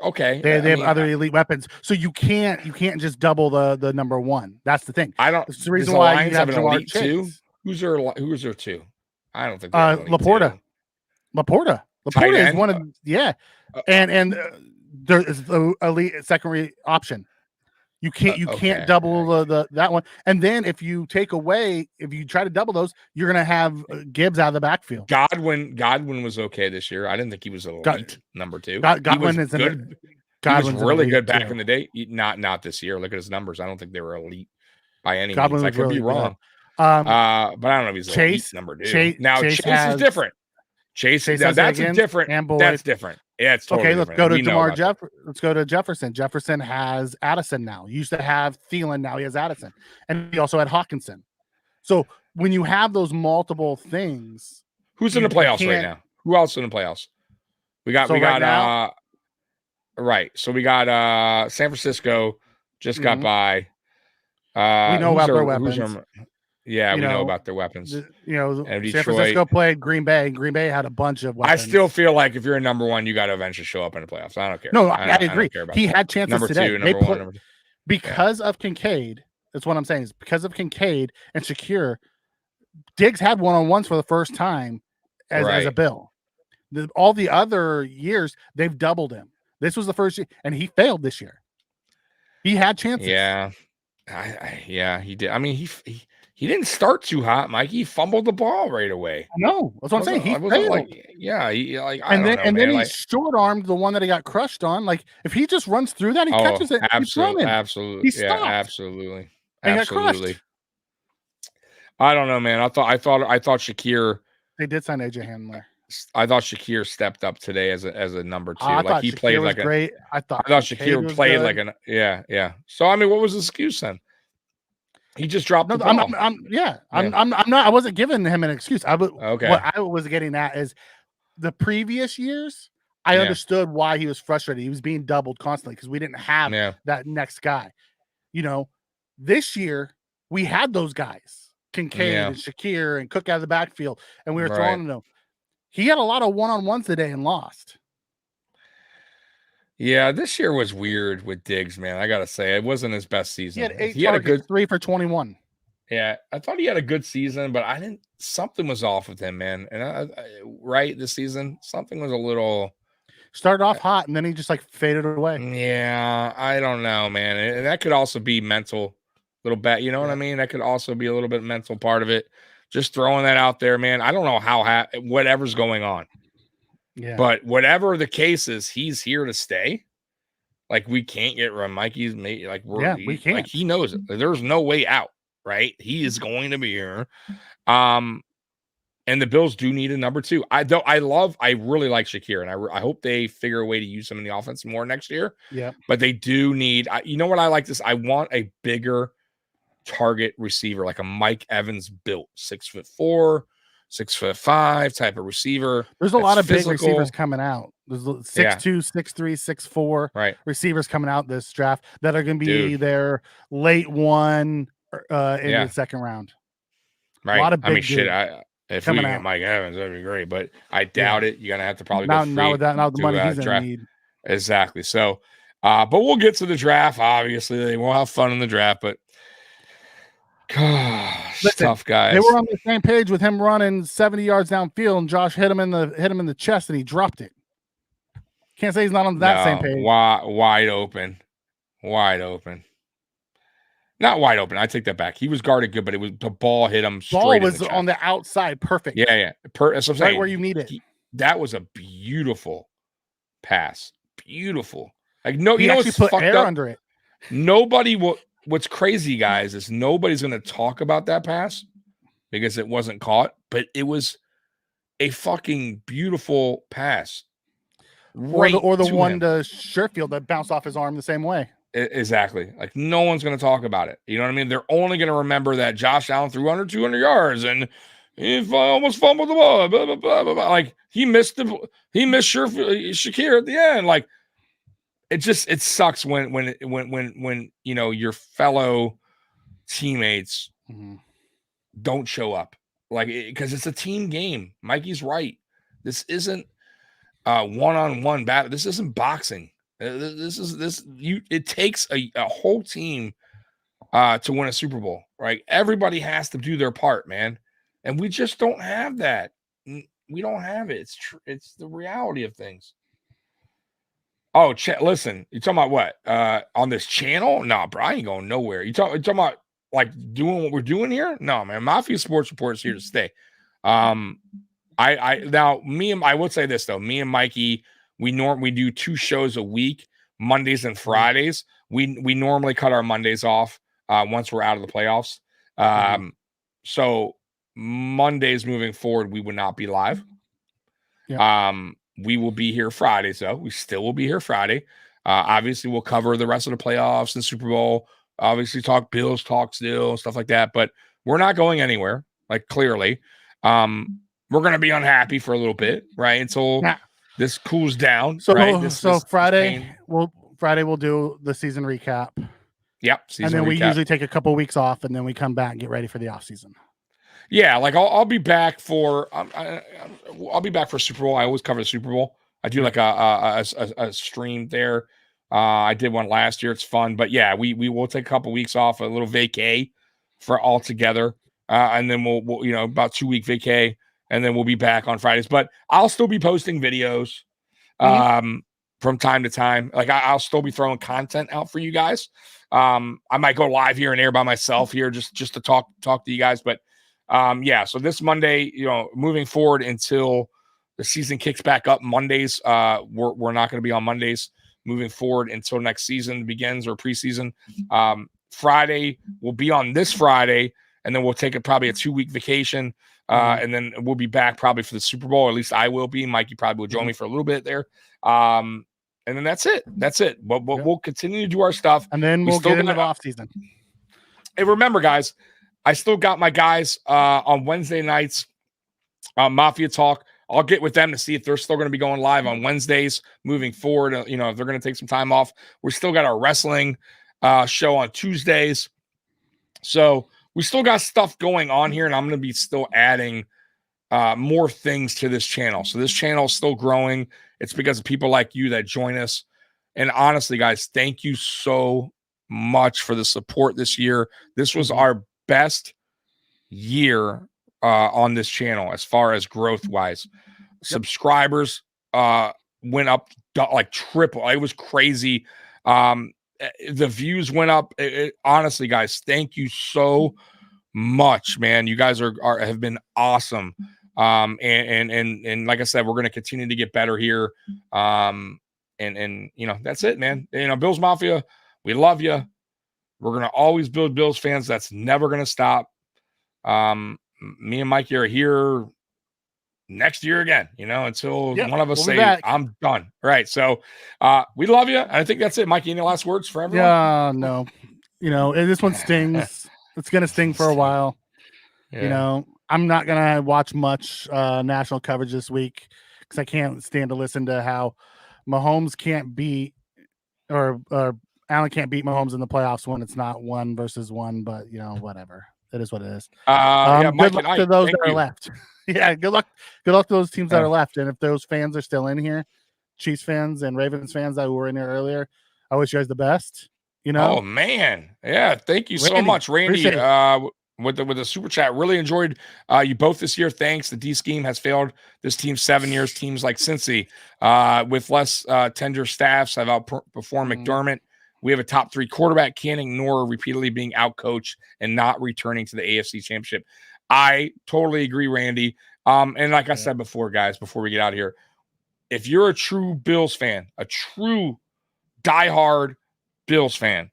Okay, they have other elite weapons, so you can't just double the number one. That's the thing. It's the reason why you have an elite two. Who's their two? I don't think Laporta. Laporta is one of and there is the elite secondary option. You can't double that one. And then if you try to double those, you're gonna have Gibbs out of the backfield. Godwin was okay this year. I didn't think he was elite number two. Godwin is good. He was really good back in the day. Not this year. Look at his numbers. I don't think they were elite by any means. I could be wrong. But I don't know if he's elite number two. Chase is different. Chase that's different. That's different. Yeah, it's totally different. Let's go to Jefferson. Jefferson has Addison now. He used to have Thielen, now he has Addison. And he also had Hawkinson. So when you have those multiple things, who's in the playoffs right now? Who else in the playoffs? We got So we got San Francisco just got by. We know about their weapons. We know about their weapons. San Francisco played Green Bay. Green Bay had a bunch of weapons. I still feel like if you're a number one, you got to eventually show up in the playoffs. I don't care. No, I agree. He had chances number today. Two, number one. Because of Kincaid, that's what I'm saying. Is because of Kincaid and Shakir, Diggs had one-on-ones for the first time as a Bill. All the other years, they've doubled him. This was the first year, and he failed this year. He had chances. Yeah. He did. I mean, he didn't start too hot, Mike. He fumbled the ball right away. No, that's what I'm saying. He failed. Then he short-armed the one that he got crushed on. Like if he just runs through that, he catches it. Absolutely. He stopped. Absolutely. And got crushed. I don't know, man. I thought Shakir. They did sign AJ Handler. I thought Shakir stepped up today as a number two. Like he Shakir played like great. I thought Shakir played like an So I mean, what was the excuse then? He just dropped the ball. I wasn't giving him an excuse. What I was getting at is the previous years. I understood why he was frustrated. He was being doubled constantly because we didn't have that next guy. This year we had those guys, Kincaid and Shakir and Cook out of the backfield, and we were throwing them. He had a lot of one-on-ones today and lost. Yeah, this year was weird with Diggs, man. I gotta say, it wasn't his best season. He had a good 3 for 21. Yeah, I thought he had a good season, but I didn't. Something was off with him, man. And this season, something was a little. Started off hot, and then he just faded away. Yeah, I don't know, man. And that could also be mental, little bit. You know what I mean? That could also be a little bit mental part of it. Just throwing that out there, man. I don't know whatever's going on. Yeah. But whatever the case is, he's here to stay. Like, we can't get rid of Mikey's mate. Like, we can't. Like, he knows it. There's no way out, right? He is going to be here. And the Bills do need a number 2. I really like Shakir, and I hope they figure a way to use him in the offense more next year. Yeah. But they do need, you know what I like this? I want a bigger target receiver, like a Mike Evans built 6'4", 6'5" type of receiver. There's a lot of big receivers coming out. There's 6'2", 6'3", 6'4" receivers coming out this draft that are going to be their late one in the second round. Right. A lot of big shit. If we get Mike Evans, that'd be great, but I doubt it. You're gonna have to probably go free. Not the money he's gonna need. Exactly. So, but we'll get to the draft. Obviously, they won't have fun in the draft, but gosh, tough guys. They were on the same page with him running 70 yards downfield, and Josh hit him in the chest, and he dropped it. Can't say he's not on that same page. Wide open. Not wide open. I take that back. He was guarded good, but the ball hit him straight. Ball was on the outside, perfect. Yeah. That's what I'm saying. Right where you need it. That was a beautiful pass. Beautiful. Like, no, he you know actually what's put fucked air up? under it. Nobody will. What's crazy, guys, is nobody's going to talk about that pass because it wasn't caught, but it was a fucking beautiful pass. Or the one to Sherfield that bounced off his arm the same way. Exactly. Like, no one's going to talk about it. You know what I mean? They're only going to remember that Josh Allen threw under 200 yards and he almost fumbled the ball. Blah, blah, blah, blah, blah. Like, he missed Shakir at the end. Like, it sucks when you know, your fellow teammates don't show up. Like, because it's a team game. Mikey's right. This isn't one-on-one battle. This isn't boxing. It takes a whole team to win a Super Bowl, right? Everybody has to do their part, man. And we just don't have that. We don't have it. It's the reality of things. Oh, listen, you talking about what? On this channel? No, bro, I ain't going nowhere. You talking about like doing what we're doing here? No, man. Mafia Sports Report is here to stay. I would say this though. Me and Mikey, we do 2 shows a week, Mondays and Fridays. We normally cut our Mondays off once we're out of the playoffs. So Mondays moving forward, we would not be live. Yeah. We will be here Fridays though. We still will be here Friday. Obviously, we'll cover the rest of the playoffs and Super Bowl. Obviously, talk Bills, talk still, stuff like that. But we're not going anywhere. Like, clearly, we're going to be unhappy for a little bit, right? Until this cools down. So, right? Friday we'll do the season recap. Yep. And then we usually take a couple weeks off, and then we come back and get ready for the off season. Yeah, like I'll be back for I'll be back for Super Bowl. I always cover the Super Bowl. I do like a stream there. I did one last year. It's fun, but yeah, we will take a couple weeks off, a little vacay for all together, and then we'll about 2-week vacay, and then we'll be back on Fridays. But I'll still be posting videos from time to time. Like I'll still be throwing content out for you guys. I might go live here and there by myself here just to talk to you guys, but. So this Monday, moving forward until the season kicks back up Mondays, we're not going to be on Mondays moving forward until next season begins or preseason. Friday will be on this Friday, and then we'll take probably a 2-week vacation. And then we'll be back probably for the Super Bowl, or at least I will be. Mikey probably will join me for a little bit there. And then that's it. But we'll continue to do our stuff. And then we'll get into the off season. And remember, guys, I still got my guys on Wednesday nights, Mafia Talk. I'll get with them to see if they're still going to be going live on Wednesdays moving forward. If they're going to take some time off. We still got our wrestling show on Tuesdays. So we still got stuff going on here, and I'm going to be still adding more things to this channel. So this channel is still growing. It's because of people like you that join us. And honestly, guys, thank you so much for the support this year. This was our best year on this channel as far as growth wise. Subscribers went up like triple. It was crazy. The views went up. Honestly, guys, thank you so much, man. You guys have been awesome. And like I said, we're going to continue to get better here. And that's it, man. Bills Mafia, we love you. We're going to always build Bills fans. That's never going to stop. Me and Mikey are here next year again, until one of us say I'm done. Right. So we love you. I think that's it. Mikey, any last words for everyone? Yeah, no. This one stings. It's gonna sting for a while. Yeah. I'm not gonna watch much national coverage this week because I can't stand to listen to how Mahomes can't beat or Allen can't beat Mahomes in the playoffs when it's not 1 versus 1, but whatever. It is what it is. Good luck to those that are left. Yeah, good luck to those teams that are left. And if those fans are still in here, Chiefs fans and Ravens fans that were in here earlier, I wish you guys the best. Oh man, yeah, thank you so much, Randy. With the super chat, really enjoyed you both this year. Thanks. The D scheme has failed this team 7 years. Teams like Cincy with less tender staffs have outperformed McDermott. We have a top 3 quarterback. Can't ignore repeatedly being outcoached and not returning to the AFC Championship. I totally agree, Randy. And like I said before, guys, before we get out of here, if you're a true Bills fan, a true diehard Bills fan,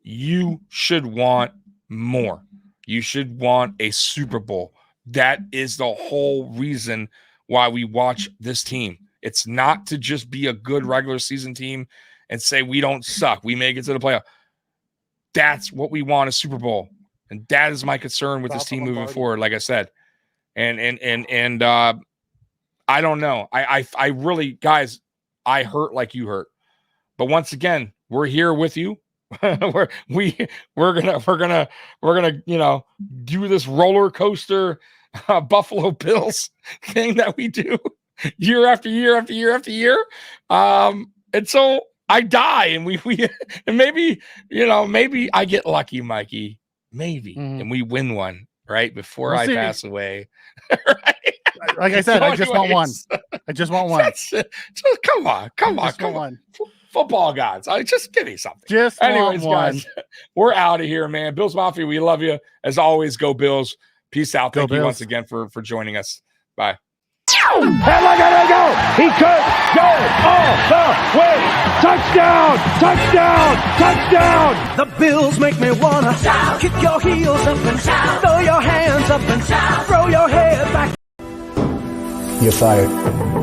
you should want more. You should want a Super Bowl. That is the whole reason why we watch this team. It's not to just be a good regular season team and say we don't suck. We make it to the playoff. That's what we want, a Super Bowl. And that is my concern with this team moving forward, like I said. And I don't know. I really, guys, I hurt like you hurt. But once again, we're here with you. we're gonna do this roller coaster Buffalo Bills thing that we do year after year after year after year. And so I die, and we and maybe I get lucky, Mikey, maybe, and we win one right before I pass away. Right? Like I said, I just want one. I just want one. Come on. Football gods. Just give me something. Anyways, guys, we're out of here, man. Bills Mafia, we love you. As always, go Bills. Peace out. Thank you once again for joining us. Bye. And look at him go. He could go all the way. Touchdown, touchdown, touchdown. The Bills make me wanna shout. Kick your heels up and shout. Throw your hands up and shout. Throw your head back. You're fired.